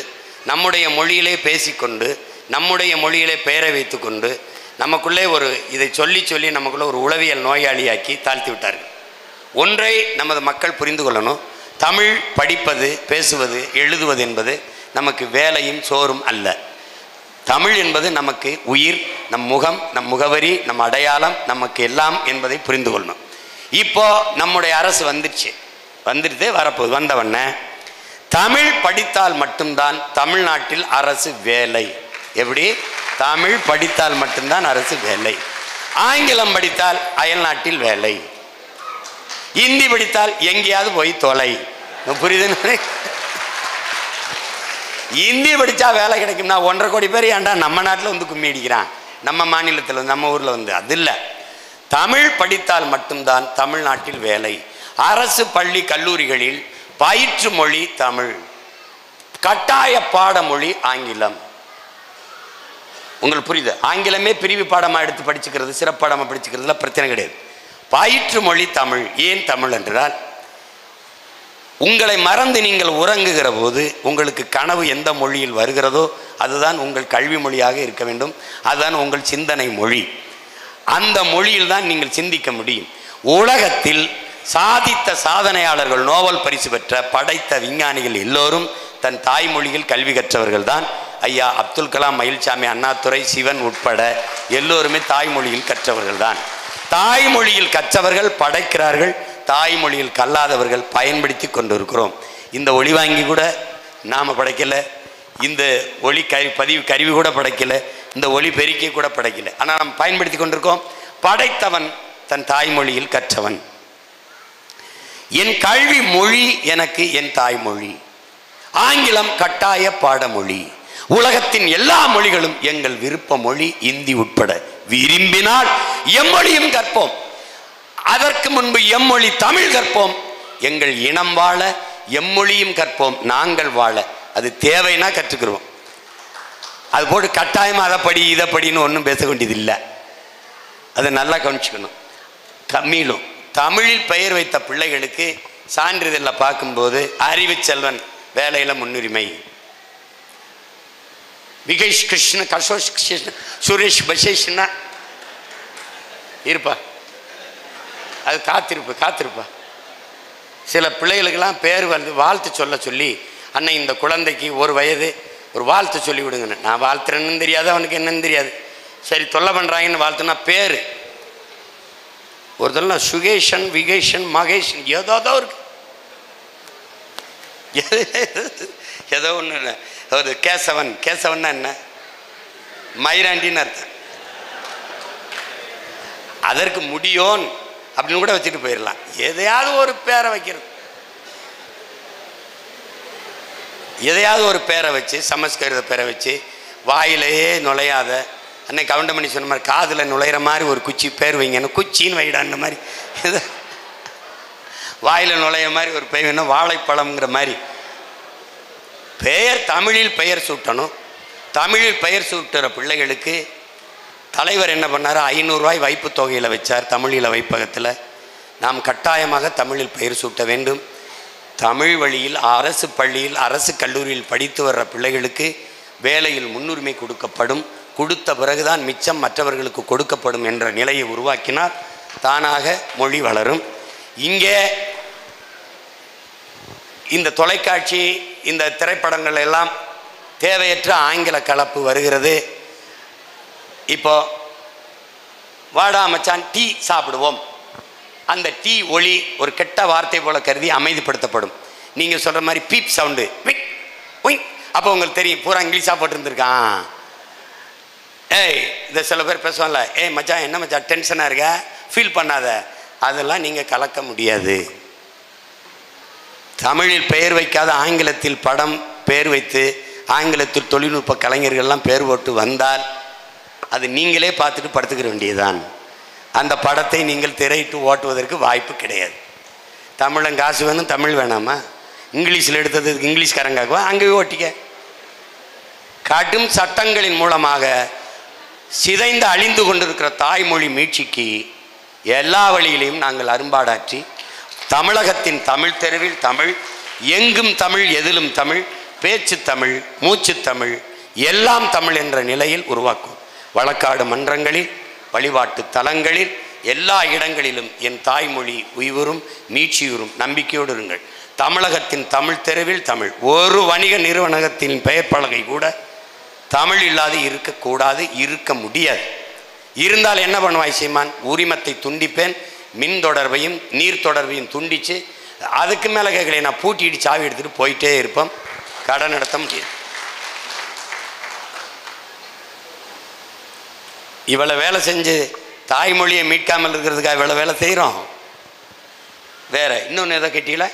Speaker 1: நம்முடைய மொழியிலே பேசிக்கொண்டு நம்முடைய மொழியிலே பெயரை வைத்து கொண்டு நமக்குள்ளே ஒரு இதை சொல்லி நமக்குள்ளே ஒரு உளவியல் நோயாளியாக்கி தாழ்த்தி விட்டார்கள். ஒன்றை நமது மக்கள் புரிந்து கொள்ளணும். தமிழ் படிப்பது, பேசுவது, எழுதுவது என்பது நமக்கு வேலையும் சோறும் அல்ல. தமிழ் என்பது நமக்கு உயிர், நம் முகம், நம் முகவரி, நம் அடையாளம், நமக்கு எல்லாம் என்பதை புரிந்து கொள்ளணும். இப்போ நம்முடைய அரசு வந்துடுது வரப்போகுது. வந்தவண்ண தமிழ் படித்தால் மட்டும்தான் தமிழ்நாட்டில் அரசு வேலை. எப்படி? தமிழ் படித்தால் மட்டும்தான் அரசு வேலை. ஆங்கிலம் படித்தால் அயல்நாட்டில் வேலை. ஹிந்தி படித்தால் எங்கேயாவது போய் தொலை. புரியுது? ஹிந்தி படித்தா வேலை கிடைக்கும்னா 1.5 கோடி பேர் ஏன்டா நம்ம நாட்டில் வந்து கும்மி அடிக்கிறான், நம்ம மாநிலத்தில் வந்து நம்ம ஊரில் வந்து. அது இல்லை, தமிழ் படித்தால் மட்டும்தான் தமிழ்நாட்டில் வேலை. அரசு பள்ளி கல்லூரிகளில் பயிற்று மொழி தமிழ், கட்டாய பாடமொழி ஆங்கிலம். உங்களுக்கு புரியுது? ஆங்கிலமே பிரிவு பாடமாக எடுத்து படிச்சுக்கிறது, சிறப்பாடமாக படிச்சுக்கிறதுல பிரச்சனை கிடையாது. பயிற்று மொழி தமிழ். ஏன் தமிழ் என்றால், உங்களை மறந்து நீங்கள் உறங்குகிற போது உங்களுக்கு கனவு எந்த மொழியில் வருகிறதோ அதுதான் உங்கள் கல்வி மொழியாக இருக்க வேண்டும். அதுதான் உங்கள் சிந்தனை மொழி. அந்த மொழியில் தான் நீங்கள் சிந்திக்க முடியும். உலகத்தில் சாதித்த சாதனையாளர்கள், நோபல் பரிசு பெற்ற படைத்த விஞ்ஞானிகள் எல்லோரும் தன் தாய்மொழியில் கல்வி கற்றவர்கள் தான். ஐயா அப்துல் கலாம், மயில்சாமி, அண்ணாதுரை, சிவன் உட்பட எல்லோருமே தாய்மொழியில் கற்றவர்கள் தான். தாய்மொழியில் கற்றவர்கள் படைக்கிறார்கள், தாய்மொழியில் கல்லாதவர்கள் பயன்படுத்தி கொண்டிருக்கிறோம். இந்த ஒளி வாங்கி கூட நாம் படைக்கலை, இந்த ஒளி பதிவு கருவி கூட படைக்கலை, இந்த ஒளி பெருக்கி கூட படைக்கலை. ஆனால் நாம் பயன்படுத்தி கொண்டிருக்கோம். படைத்தவன் தன் தாய்மொழியில் கற்றவன். என் கல்வி மொழி எனக்கு என் தாய்மொழி. ஆங்கிலம் கட்டாய பாடமொழி. உலகத்தின் எல்லா மொழிகளும் எங்கள் விருப்ப மொழி, இந்தி உட்பட. விரும்பினால் எம்மொழியும் கற்போம். அதற்கு முன்பு எம்மொழி தமிழ் கற்போம். எங்கள் இனம் வாழ எம்மொழியும் கற்போம். நாங்கள் வாழ அது தேவைன்னா கற்றுக்கிறோம். அது போட்டு கட்டாயமாக அதை படி இதை படின்னு ஒன்றும் பேச வேண்டியது இல்லை. அதை நல்லா கவனிச்சுக்கணும். தமிழும் தமிழில் பெயர் வைத்த பிள்ளைகளுக்கு சான்றிதழில் பார்க்கும்போது அறிவு செல்வன் வேலையில் முன்னுரிமை. விகேஷ் கிருஷ்ண, கஷோஷ் கிருஷ்ண, சுரேஷ் பசேஷ்னா இருப்பா, அது காத்திருப்பா. சில பிள்ளைகளுக்கெல்லாம் பேர் வந்து வாழ்த்து சொல்ல சொல்லி, அன்னை இந்த குழந்தைக்கு 1 வயது, ஒரு வாழ்த்து சொல்லி விடுங்கன்னு. நான் வாழ்த்துறேன்னு தெரியாது, அவனுக்கு என்னன்னு தெரியாது. சரி தொல்லை பண்ணுறாங்கன்னு வாழ்த்துனா பேர் ஒருத்தெல்லாம் சுகேஷன், விகேஷன், மகேஷன் ஏதோ இருக்கு. ஏதோ ஒன்று இல்லை. ஒரு கேசவன்னா என்ன? மயிராண்டின்னு அர்த்தம். அதற்கு முடியோன் அப்படின்னு கூட வச்சுட்டு போயிடலாம். எதையாவது ஒரு பேரை வைக்கிறது, எதையாவது ஒரு பேரை வச்சு, சமஸ்கிருத பேரை வச்சு வாயிலேயே நுழையாத, அன்னைக்கு கவுண்டமணி சொன்ன மாதிரி காதில் நுழையிற மாதிரி ஒரு குச்சி பேர் வைங்கன்னு, குச்சின்னு வைடான்ற மாதிரி, வாயில் நுழைய மாதிரி ஒரு பெயர் வேணும், வாழைப்பழம்ங்கிற மாதிரி பெயர். தமிழில் பெயர் சூட்டணும். தமிழில் பெயர் சூட்டுற பிள்ளைகளுக்கு தலைவர் என்ன பண்ணார்? 500 ரூபாய் வைப்பு தொகையில் வச்சார் தமிழில் வைப்பகத்தில். நாம் கட்டாயமாக தமிழில் பெயர் சூட்ட வேண்டும். தமிழ் வழியில் அரசு பள்ளியில் அரசு கல்லூரியில் படித்து வர்ற பிள்ளைகளுக்கு வேலையில் முன்னுரிமை கொடுக்கப்படும். கொடுத்த பிறகுதான் மிச்சம் மற்றவர்களுக்கு கொடுக்கப்படும் என்ற நிலையை உருவாக்கினார். தானாக மொழி வளரும். இங்கே இந்த தொலைக்காட்சி இந்த திரைப்படங்கள் எல்லாம் தேவையற்ற ஆங்கில கலப்பு வருகிறது. இப்போ வாடா மச்சான் டீ சாப்பிடுவோம், அந்த டீ ஒளி ஒரு கெட்ட வார்த்தை போல கருதி அமைதிப்படுத்தப்படும். நீங்கள் சொல்கிற மாதிரி பீப் சவுண்டு விக் ஒய், அப்போ உங்களுக்கு தெரியும் பூரா இங்கிலீஷாக போட்டுருந்துருக்கான். ஏய் இந்த சில பேர் பேசுவாங்கல்ல, ஏய் மச்சான் என்ன மச்சான் டென்ஷனாக இருக்க, ஃபீல் பண்ணாத, அதெல்லாம் நீங்கள் கலக்க முடியாது. தமிழில் பெயர் வைக்காத ஆங்கிலத்தில் படம் பெயர் வைத்து ஆங்கிலத்தில் தொழில்நுட்ப கலைஞர்கள்லாம் பேர் போட்டு வந்தால் அது நீங்களே பார்த்துட்டு படுத்துக்கிற வேண்டியதுதான். அந்த படத்தை நீங்கள் திரையிட்டு ஓட்டுவதற்கு வாய்ப்பு கிடையாது. தமிழன் காசு வேணும், தமிழ் வேணாமா? இங்கிலீஷில் எடுத்ததுக்கு இங்கிலீஷ்காரங்காக்குவா, அங்கேயே ஓட்டிக்க. கடும் சட்டங்களின் மூலமாக சிதைந்து அழிந்து கொண்டிருக்கிற தாய்மொழி மீட்சிக்கு எல்லா வழியிலையும் நாங்கள் அரும்பாடாற்றி தமிழகத்தின் தமிழ் தெருவில் தமிழ், எங்கும் தமிழ், எதிலும் தமிழ், பேச்சு தமிழ், மூச்சு தமிழ், எல்லாம் தமிழ் என்ற நிலையில் உருவாக்கும். வழக்காடு மன்றங்களில், வழிபாட்டு தலங்களில், எல்லா இடங்களிலும் என் தாய்மொழி உய்வுறும், மீட்சியுறும். நம்பிக்கையோடு இருங்கள். தமிழகத்தின் தமிழ் தெருவில் தமிழ். ஒரு வணிக நிறுவனத்தின் பெயர் பலகை கூட தமிழ் இல்லாது இருக்கக்கூடாது, இருக்க முடியாது. இருந்தால் என்ன பண்ணுவாய் சீமான்? உரிமத்தை துண்டிப்பேன், மின் தொடர்பையும் நீர் தொடர்பையும் துண்டித்து அதுக்கு மேலே கேட்கல, நான் பூட்டிட்டு சாவி எடுத்துகிட்டு போயிட்டே இருப்போம். கடன் நடத்த முடியாது. இவ்வளோ வேலை செஞ்சு தாய்மொழியை மீட்காமல் இருக்கிறதுக்காக இவ்வளோ வேலை செய்கிறோம். வேற இன்னொன்று எதை கேட்டீங்களா?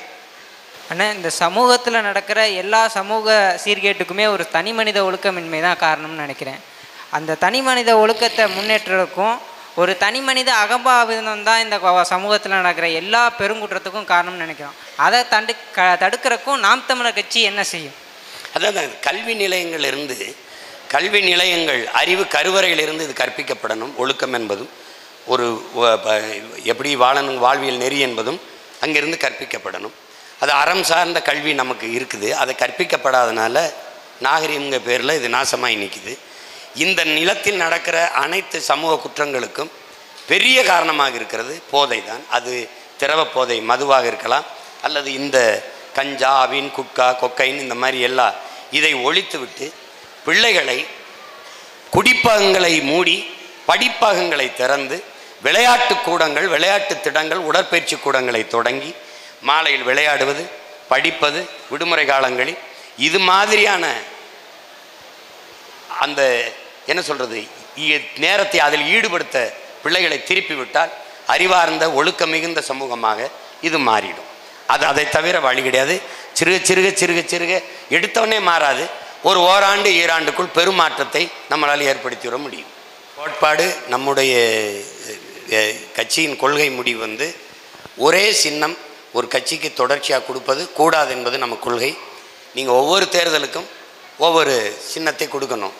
Speaker 11: ஆனால் இந்த சமூகத்தில் நடக்கிற எல்லா சமூக சீர்கேட்டுக்குமே ஒரு தனி மனித ஒழுக்கமின்மை தான் காரணம்னு நினைக்கிறேன். அந்த தனி மனித ஒழுக்கத்தை முன்னேற்றதுக்கும் ஒரு தனி மனித அகம்பாவிதம் தான் இந்த சமூகத்தில் நடக்கிற எல்லா பெருங்குற்றத்துக்கும் காரணம்னு நினைக்கிறோம். அதை தடுக்கிறக்கும் நாம் தமிழர் கட்சி என்ன செய்யும்?
Speaker 1: அதான் கல்வி நிலையங்களிலிருந்து, கல்வி நிலையங்கள் அறிவு கருவறையிலிருந்து இது கற்பிக்கப்படணும். ஒழுக்கம் என்பதும் ஒரு எப்படி வாழணும், வாழ்வியல் நெறி என்பதும் அங்கிருந்து கற்பிக்கப்படணும். அது அறம் சார்ந்த கல்வி நமக்கு இருக்குது. அதை கற்பிக்கப்படாதனால நாகரிகங்க பேரில் இது நாசமாகி நிற்குது. இந்த நிலத்தில் நடக்கிற அனைத்து சமூக குற்றங்களுக்கும் பெரிய காரணமாக இருக்கிறது போதை தான். அது திரவ போதை மதுவாக இருக்கலாம், அல்லது இந்த கஞ்சா, அவின், குட்கா, கொக்கைன், இந்த மாதிரி எல்லாம் இதை ஒழித்து விட்டு பிள்ளைகளை குடிப்பகங்களை மூடி படிப்பகங்களை திறந்து விளையாட்டு கூடங்கள், விளையாட்டு திடங்கள், உடற்பயிற்சி கூடங்களை தொடங்கி மாலையில் விளையாடுவது, படிப்பது, விடுமுறை காலங்களில் இது மாதிரியான அந்த என்ன சொல்கிறது நேரத்தை அதில் ஈடுபடுத்த பிள்ளைகளை திருப்பி விட்டால் அறிவார்ந்த ஒழுக்க மிகுந்த சமூகமாக இது மாறிடும். அதை தவிர வழி கிடையாது. சிறுக சிறுக சிறுக சிறுக எடுத்தவனே மாறாது. ஒரு ஓராண்டு ஈராண்டுக்குள் பெருமாற்றத்தை நம்மளால் ஏற்படுத்தி விட முடியும். கோட்பாடு நம்முடைய கட்சியின் கொள்கை முடிவு வந்து ஒரே சின்னம் ஒரு கட்சிக்கு தொடர்ச்சியாக கொடுப்பது கூடாது என்பது நம்ம கொள்கை. நீங்கள் ஒவ்வொரு தேர்தலுக்கும் ஒவ்வொரு சின்னத்தை கொடுக்கணும்.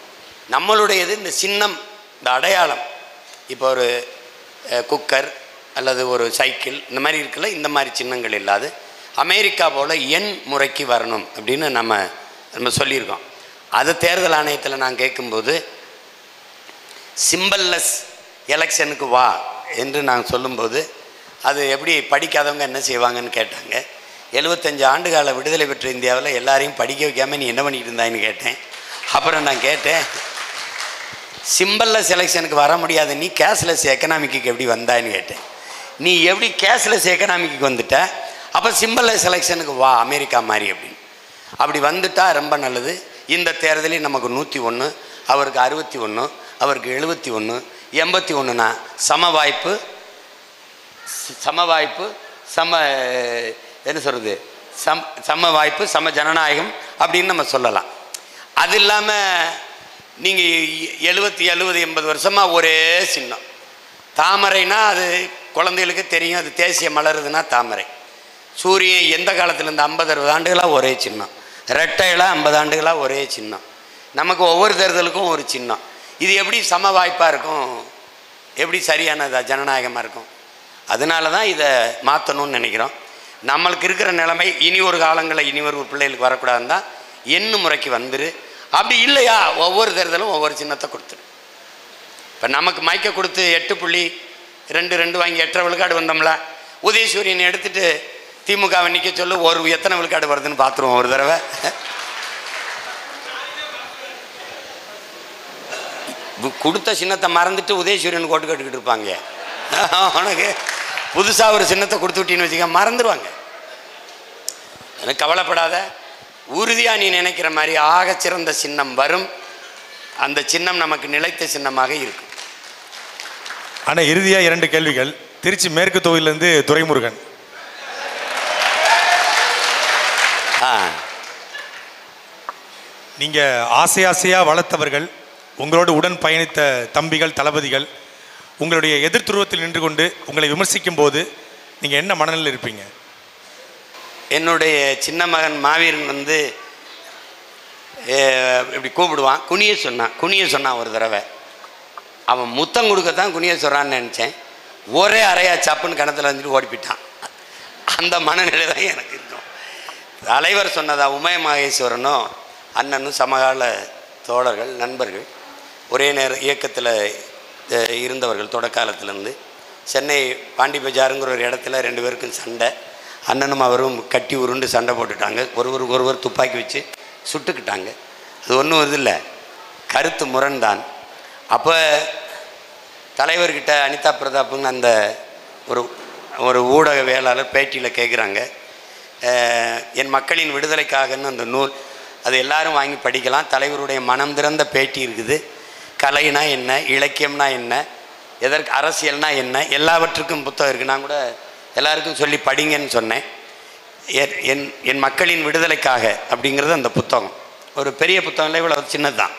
Speaker 1: நம்மளுடையது இந்த சின்னம், இந்த அடையாளம். இப்போ ஒரு குக்கர் அல்லது ஒரு சைக்கிள் இந்த மாதிரி இருக்குல்ல, இந்த மாதிரி சின்னங்கள் இல்லாது அமெரிக்கா போல் எண் முறைக்கு வரணும் அப்படின்னு நம்ம சொல்லியிருக்கோம். அது தேர்தல் ஆணையத்தில் நான் கேட்கும்போது சிம்பல்லெஸ் எலெக்ஷனுக்கு வா என்று நான் சொல்லும்போது அது எப்படி படிக்காதவங்க என்ன செய்வாங்கன்னு கேட்டாங்க. 75 ஆண்டுகால விடுதலை பெற்ற இந்தியாவில் எல்லாரையும் படிக்க வைக்காமல் நீ என்ன பண்ணிட்டு இருந்தான்னு கேட்டேன். அப்புறம் நான் கேட்டேன், சிம்பல்லெஸ் எலெக்ஷனுக்கு வர முடியாது, நீ கேஷ்லெஸ் எக்கனாமிக்கு எப்படி வந்தான்னு கேட்டேன். நீ எப்படி கேஷ்லெஸ் எக்கனாமிக்கு வந்துட்ட, அப்போ சிம்பல்லெஸ் எலெக்ஷனுக்கு வா அமெரிக்கா மாதிரி அப்படின்னு. அப்படி வந்துட்டா ரொம்ப நல்லது. இந்த தேர்தலில் நமக்கு 101, அவருக்கு 61, அவருக்கு 71, 81னா சம வாய்ப்பு, என்ன சொல்கிறது, சம வாய்ப்பு, சம ஜனநாயகம் அப்படின்னு நம்ம சொல்லலாம். அது இல்லாமல் நீங்கள் 70, 80 வருஷமாக ஒரே சின்னம். தாமரைனா அது குழந்தைகளுக்கு தெரியும், அது தேசிய மலருதுன்னா தாமரை. சூரியன் எந்த காலத்துலேருந்து 50-60 ஆண்டுகளாக ஒரே சின்னம். ரெட்டையெல்லாம் 50 ஆண்டுகளாக ஒரே சின்னம். நமக்கு ஒவ்வொரு தேர்தலுக்கும் ஒரு சின்னம். இது எப்படி சம வாய்ப்பாக இருக்கும், எப்படி சரியானதா ஜனநாயகமாக இருக்கும்? அதனால தான் இதை மாற்றணும்னு நினைக்கிறோம். நம்மளுக்கு இருக்கிற நிலைமை இனி ஒரு காலங்களில் இனி ஒரு பிள்ளைகளுக்கு வரக்கூடாதுன்னு தான் எண்ணு முறைக்கு வந்துரு. அப்படி இல்லையா ஒவ்வொரு தேர்தலும் ஒவ்வொரு சின்னத்தை கொடுத்துரு. இப்போ நமக்கு மைக்க கொடுத்து 2 வாங்கி 8 விழுக்காடு வந்தோம்ல. உதயசூரியன் எடுத்துட்டு திமுகவை நிற்க சொல்லு, ஒரு எத்தனை விழுக்காடு வருதுன்னு பார்த்துருவோம் ஒரு தடவை. கொடுத்த சின்னத்தை மறந்துட்டு உதயசூரியன் கோட்டு கட்டுக்கிட்டு இருப்பாங்க. உனக்கு புதுசாக ஒரு சின்னத்தை கொடுத்து விட்டின்னு வச்சுக்க மறந்துடுவாங்க. எனக்கு கவலைப்படாத, உறுதியாக நீ நினைக்கிற மாதிரி ஆகச்சிறந்த சின்னம் வரும். அந்த சின்னம் நமக்கு நிலைத்த சின்னமாக இருக்கும்.
Speaker 4: ஆனால் இறுதியாக 2 கேள்விகள். திருச்சி மேற்கு தொகுதியிலேருந்து துரைமுருகன். நீங்கள் ஆசையாக வளர்த்தவர்கள், உங்களோடு உடன் பயணித்த தம்பிகள், தளபதிகள் உங்களுடைய எதிர்த்துருவத்தில் நின்று கொண்டு உங்களை விமர்சிக்கும் போது நீங்கள் என்ன மனநிலையில் இருப்பீங்க?
Speaker 1: என்னுடைய சின்ன மகன் மாவீரன் வந்து இப்படி கூப்பிடுவான், குனிய சொன்னான் ஒரு தடவை. அவன் முத்தம் கொடுக்கத்தான் குனிய சொல்கிறான்னு நினச்சேன். ஒரே அறையா சப்புன்னு கிணத்துல வந்துட்டு ஓடிப்பிட்டான். அந்த மனநிலை தான் எனக்கு இருக்கும். தலைவர் சொன்னதா, உமய மகேஸ்வரனும் அண்ணனும் சமகால தோழர்கள், நண்பர்கள், ஒரே நேரம் இயக்கத்தில் இருந்தவர்கள். தொடக்காலத்திலேருந்து சென்னை பாண்டி பஜாருங்கிற ஒரு இடத்துல 2 பேருக்கும் சண்டை. அண்ணனும் அவரும் கட்டி உருண்டு சண்டை போட்டுட்டாங்க. ஒருவர் துப்பாக்கி வச்சு சுட்டுக்கிட்டாங்க. அது ஒன்றும் இது இல்லை, கருத்து முரண்தான். அப்போ தலைவர்கிட்ட அனிதா பிரதாப்புங்க அந்த ஒரு ஊடகவியலாளர் பேட்டியில் கேட்குறாங்க, என் மக்களின் விடுதலைக்காகன்னு அந்த நூல், அது எல்லாரும் வாங்கி படிக்கலாம். தலைவருடைய மனம் திறந்த பேட்டி இருக்குது. கலைனா என்ன, இலக்கியம்னா என்ன, எதற்கு அரசியல்னா என்ன, எல்லாவற்றுக்கும் புத்தகம் இருக்குது. நான் கூட எல்லாருக்கும் சொல்லி படிங்கன்னு சொன்னேன். என் மக்களின் விடுதலைக்காக அப்படிங்கிறது அந்த புத்தகம். ஒரு பெரிய புத்தகம் இல்லை, இவ்வளோ சின்னது தான்.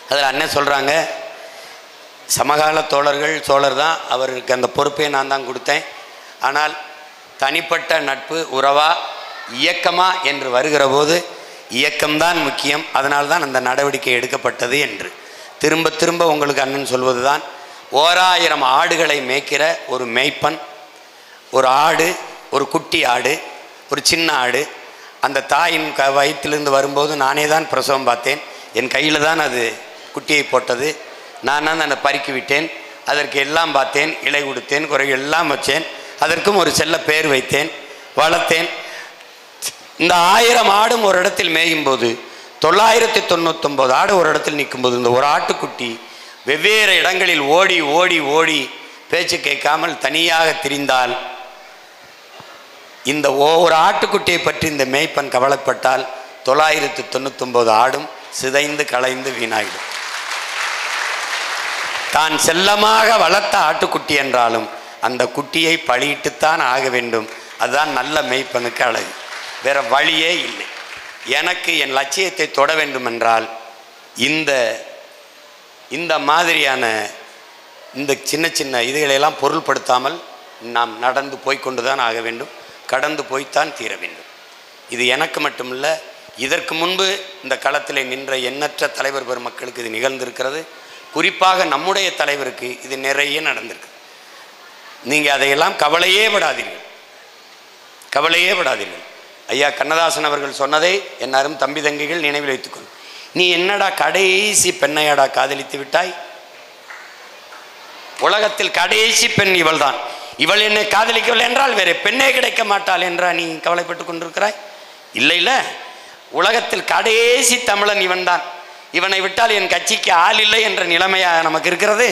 Speaker 1: அதில் அண்ணன் சொல்கிறாங்க, சமகால தோழர்கள் சோழர் தான், அவருக்கு அந்த பொறுப்பை நான் தான் கொடுத்தேன். ஆனால் தனிப்பட்ட நட்பு உறவா இயக்கமா என்று வருகிற போது இயக்கம்தான் முக்கியம். அதனால்தான் அந்த நடவடிக்கை எடுக்கப்பட்டது என்று திரும்ப திரும்ப உங்களுக்கு அண்ணன் சொல்வது தான். 1000 ஆடுகளை மேய்க்கிற ஒரு மேய்ப்பன், ஒரு ஆடு, ஒரு குட்டி ஆடு, ஒரு சின்ன ஆடு, அந்த தாயின் வயிற்றிலிருந்து வரும்போது நானே தான் பிரசவம் பார்த்தேன். என் கையில் தான் அது குட்டியை போட்டது. நான் தான் அதை பறிக்கி விட்டேன். அதற்கு எல்லாம் பார்த்தேன், இலை கொடுத்தேன், குறைகள் எல்லாம் வச்சேன். அதற்கும் ஒரு செல்ல பேர் வைத்தேன், வளர்த்தேன். இந்த 1000 ஆடும் ஒரு இடத்தில் மேயும் போது 999 ஆடு ஒரு இடத்தில் நிற்கும்போது இந்த ஒரு ஆட்டுக்குட்டி வெவ்வேறு இடங்களில் ஓடி ஓடி ஓடி பேச்சு கேட்காமல் தனியாக திரிந்தால், இந்த ஒவ்வொரு ஆட்டுக்குட்டியை பற்றி இந்த மேய்ப்பன் கவலைப்பட்டால் 999 ஆடும் சிதைந்து களைந்து வீணாகிடும். தான் செல்லமாக வளர்த்த ஆட்டுக்குட்டி என்றாலும் அந்த குட்டியை பழியிட்டுத்தான் ஆக வேண்டும். அதுதான் நல்ல மேய்ப்பனுக்கு அழகு. வேற வழியே இல்லை. எனக்கு என் லட்சியத்தை தொட வேண்டும் என்றால் இந்த மாதிரியான இந்த சின்ன சின்ன இதுகளையெல்லாம் பொருள்படுத்தாமல் நாம் நடந்து போய்கொண்டு தான் ஆக வேண்டும். கடந்து போய்த்தான் தீர வேண்டும். இது எனக்கு மட்டுமல்ல, இதற்கு முன்பு இந்த களத்தில் நின்ற எண்ணற்ற தலைவர் பெருமக்களுக்கு இது நிகழ்ந்திருக்கிறது. குறிப்பாக நம்முடைய தலைவருக்கு இது நிறைய நடந்திருக்கு. நீங்கள் அதையெல்லாம் கவலையே விடாதீர்கள். ஐயா கண்ணதாசன் அவர்கள் சொன்னதை என்னாரும் தம்பி தங்கைகள் நினைவில் வைத்துக்கொள். நீ என்னடா கடைசி பெண்ணையாடா காதலித்து விட்டாய்? உலகத்தில் கடைசி பெண் இவள் தான். இவள் என்னை காதலிக்கவில்லை என்றால் வேறு பெண்ணே கிடைக்க மாட்டாள் என்றா நீ கவலைப்பட்டு கொண்டிருக்கிறாய்? இல்லை, உலகத்தில் கடைசி தமிழன் இவன் தான். இவனை விட்டால் என் கட்சிக்கு ஆள் இல்லை என்ற நிலைமையாக நமக்கு இருக்கிறது.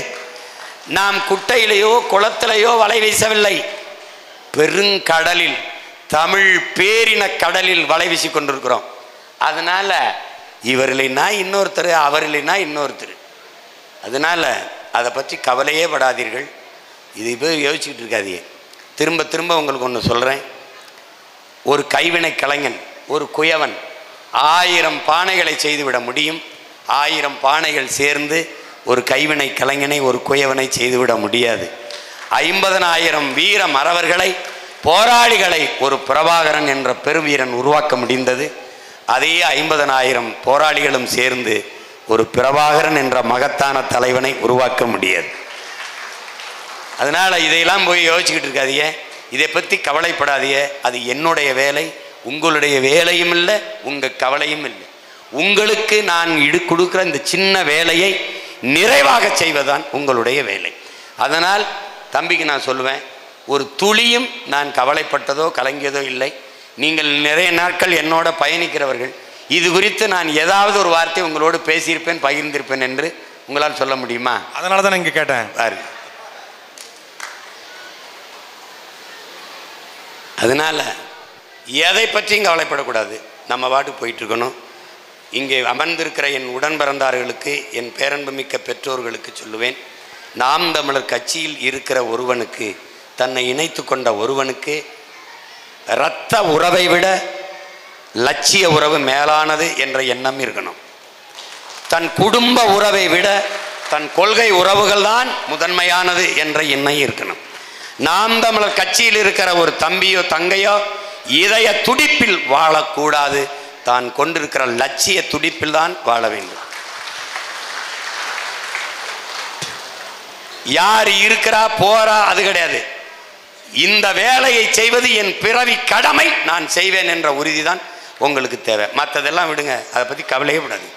Speaker 1: நாம் குட்டையிலேயோ குளத்திலேயோ வலை வீசவில்லை, பெருங்கடலில், தமிழ் பேரின கடலில் வலை வீசி கொண்டிருக்கிறோம். அதனால இவர் இல்லைன்னா இன்னொருத்தர், அவர் இல்லைன்னா இன்னொருத்தர். அதனால அதை பற்றி கவலையே படாதீர்கள். இது போய் யோசிச்சுக்கிட்டு இருக்காதீங்க. திரும்ப திரும்ப உங்களுக்கு ஒன்று சொல்கிறேன். ஒரு கைவினை கலைஞன், ஒரு குயவன் 1000 பானைகளை செய்துவிட முடியும். 1000 பானைகள் சேர்ந்து ஒரு கைவினை கலைஞனை, ஒரு குயவனை செய்துவிட முடியாது. 50,000 வீர மறவர்களை, போராளிகளை ஒரு பிரபாகரன் என்ற பெருவீரன் உருவாக்க முடிந்தது. அதே 50,000 போராளிகளும் சேர்ந்து ஒரு பிரபாகரன் என்ற மகத்தான தலைவனை உருவாக்க முடியாது. அதனால் இதையெல்லாம் போய் யோசிச்சுக்கிட்டு இருக்காதீங்க. இதை பற்றி கவலைப்படாதீங்க. அது என்னுடைய வேலை, உங்களுடைய வேலையும் இல்லை, உங்கள் கவலையும் இல்லை. உங்களுக்கு நான் கொடுக்குற இந்த சின்ன வேலையை நிறைவாக செய்வதுதான் உங்களுடைய வேலை. அதனால் தம்பிக்கு நான் சொல்லுவேன், ஒரு துளியும் நான் கவலைப்பட்டதோ கலங்கியதோ இல்லை. நீங்கள் நிறைய நாட்கள் என்னோட பயணிக்கிறவர்கள். இது குறித்து நான் ஏதாவது ஒரு வார்த்தை உங்களோடு பேசியிருப்பேன், பகிர்ந்திருப்பேன் என்று உங்களால் சொல்ல முடியுமா?
Speaker 4: அதனால தான் நான் இங்கே கேட்டேன்.
Speaker 1: பாரு, அதனால் எதை பற்றியும் கவலைப்படக்கூடாது. நம்ம பாட்டுக்கு போயிட்டுருக்கணும். இங்கே அமர்ந்திருக்கிற என் உடன் பிறந்தார்களுக்கு, என் பேரன்புமிக்க பெற்றோர்களுக்கு சொல்லுவேன், நாம் தமிழர் கட்சியில் இருக்கிற ஒருவனுக்கு, தன்னை இணைத்து கொண்ட ஒருவனுக்கு இரத்த உறவை விட லட்சிய உறவு மேலானது என்ற எண்ணம் இருக்கணும். தன் குடும்ப உறவை விட தன் கொள்கை உறவுகள் தான் முதன்மையானது என்ற எண்ணம் இருக்கணும். நாம் தமிழர் கட்சியில் இருக்கிற ஒரு தம்பியோ தங்கையோ இதய துடிப்பில் வாழக்கூடாது, தான் கொண்டிருக்கிற லட்சிய துடிப்பில் தான் வாழ வேண்டும். யார் இருக்கிறா போறா அது கிடையாது. இந்த வேலையை செய்வது என் பிறவி கடமை, நான் செய்வேன் என்ற உறுதி தான் உங்களுக்கு தேவை. மற்றதெல்லாம் விடுங்க, அதை பற்றி கவலையே விடாது.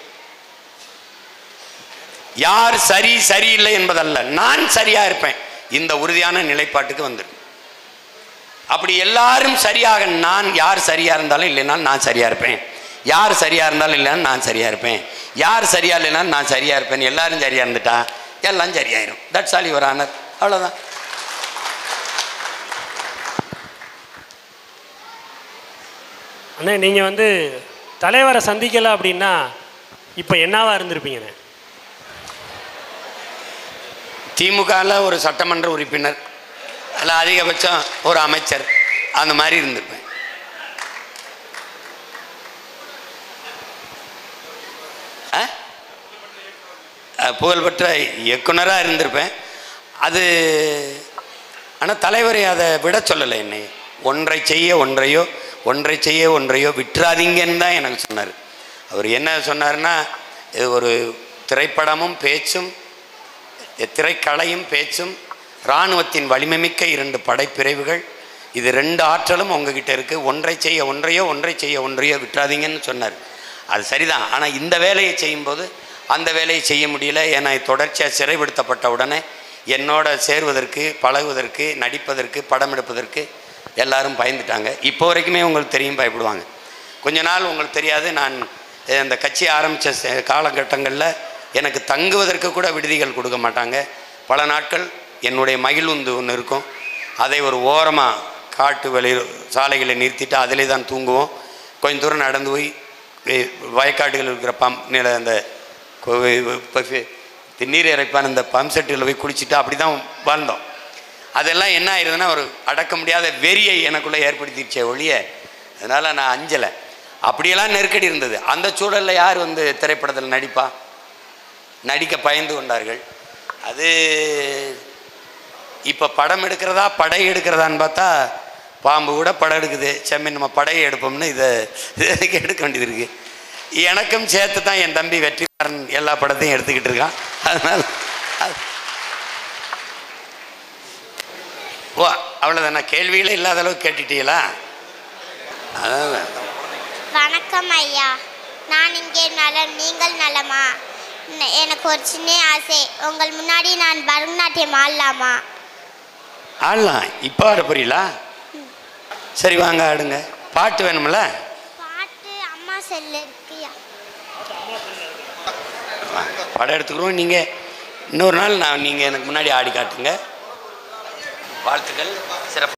Speaker 1: யார் சரி சரியில்லை என்பதல்ல, நான் சரியா இருப்பேன், இந்த உறுதியான நிலைப்பாட்டுக்கு வந்துடும். அப்படி எல்லாரும் சரியாக, நான் யார் சரியா இருந்தாலும் இல்லைனாலும் நான் சரியா இருப்பேன், யார் சரியா இருந்தாலும் இல்லைன்னா நான் சரியா இருப்பேன், யார் சரியா இல்லைனாலும் நான் சரியா இருப்பேன், எல்லாரும் சரியா இருந்துட்டா எல்லாம் சரியாயிரும். That's all your honour. அவ்வளோதான்.
Speaker 12: அண்ணா, நீங்கள் தலைவரை சந்திக்கலை அப்படின்னா இப்போ என்னவா இருந்திருப்பீங்கண்ணே?
Speaker 1: திமுகவில் ஒரு சட்டமன்ற உறுப்பினர், அல்ல அதிகபட்சம் ஒரு அமைச்சர், அந்த மாதிரி இருந்திருப்பேன். புகழ்பெற்ற இயக்குனராக இருந்திருப்பேன். அது ஆனால் தலைவரை அதை விட சொல்லலை. என்னை ஒன்றை செய்ய ஒன்றையோ, ஒன்றை செய்ய ஒன்றையோ விட்டுறாதீங்கன்னு தான் எனக்கு சொன்னார். அவர் என்ன சொன்னார்னா, இது ஒரு திரைப்படமும் பேச்சும், திரைக்கலையும் பேச்சும், இராணுவத்தின் வலிமைமிக்க 2 படைப்பிரிவுகள், இது 2 ஆற்றலும் உங்ககிட்ட இருக்குது. ஒன்றை செய்ய ஒன்றையோ, ஒன்றை செய்ய ஒன்றையோ விட்டுறாதீங்கன்னு சொன்னார். அது சரிதான். ஆனால் இந்த வேலையை செய்யும்போது அந்த வேலையை செய்ய முடியல. ஏன்னா தொடர்ச்சியாக சிறைப்படுத்தப்பட்ட உடனே என்னோட சேர்வதற்கு, பழகுவதற்கு, நடிப்பதற்கு, படம் எடுப்பதற்கு எல்லாரும் பயந்துட்டாங்க. இப்போ வரைக்குமே உங்களுக்கு தெரியும், பயப்படுவாங்க. கொஞ்ச நாள் உங்களுக்கு தெரியாது, நான் அந்த கட்சி ஆரம்பித்த காலகட்டங்களில் எனக்கு தங்குவதற்கு கூட விடுதிகள் கொடுக்க மாட்டாங்க. பல நாட்கள் என்னுடைய மகிழ்வுந்து ஒன்று இருக்கும், அதை ஒரு ஓரமாக காட்டு வெளியில் சாலைகளை நிறுத்திட்டு அதிலே தான் தூங்குவோம். கொஞ்சம் தூரம் நடந்து போய் வயக்காடுகள் இருக்கிற நில அந்த நீர் இறைப்பான இந்த பம்ப் செட்டில் போய் குளிச்சுட்டு அப்படி தான் வாழ்ந்தோம். அதெல்லாம் என்ன ஆயிருதுன்னா, ஒரு அடக்க முடியாத வெறியை எனக்குள்ளே ஏற்படுத்திடுச்சே ஒழிய, அதனால் நான் அஞ்சலை. அப்படியெல்லாம் நெருக்கடி இருந்தது. அந்த சூழலில் யார் திரைப்படத்தில் நடிக்க பயந்து கொண்டார்கள். அது இப்போ படம் எடுக்கிறதா படை எடுக்கிறதான்னு பார்த்தா, பாம்பு கூட படம் எடுக்குது. செம்மி நம்ம படையை எடுப்போம்னு இதை எடுக்க வேண்டியது இருக்குது. எனக்கும் சேர்த்து தான் என் தம்பி வெற்றிமாறன் எல்லா படத்தையும் எடுத்துக்கிட்டு இருக்கான். அதனால் ஓ அவ்வளோதானே, கேள்விகளே இல்லாத அளவுக்கு கேட்டுட்டீங்களா? அதான்.
Speaker 3: வணக்கம் ஐயா, நான் இங்கே நலம், நீங்கள் நலமா? எனக்கு ஒரு சின்ன ஆசை, உங்கள் முன்னாடி நான் பரதநாட்டியம் ஆடலாமா?
Speaker 1: ஆடலாம். இப்போ ஆட புரியலா? சரி வாங்க ஆடுங்க. பாட்டு வேணும்ல?
Speaker 3: பாட்டு அம்மா செல்லு இருக்குயா.
Speaker 1: படம் எடுத்துக்கிறோம். நீங்கள் இன்னொரு நாள் நீங்கள் எனக்கு முன்னாடி ஆடி காட்டுங்க. வாழ்த்துக்கள்.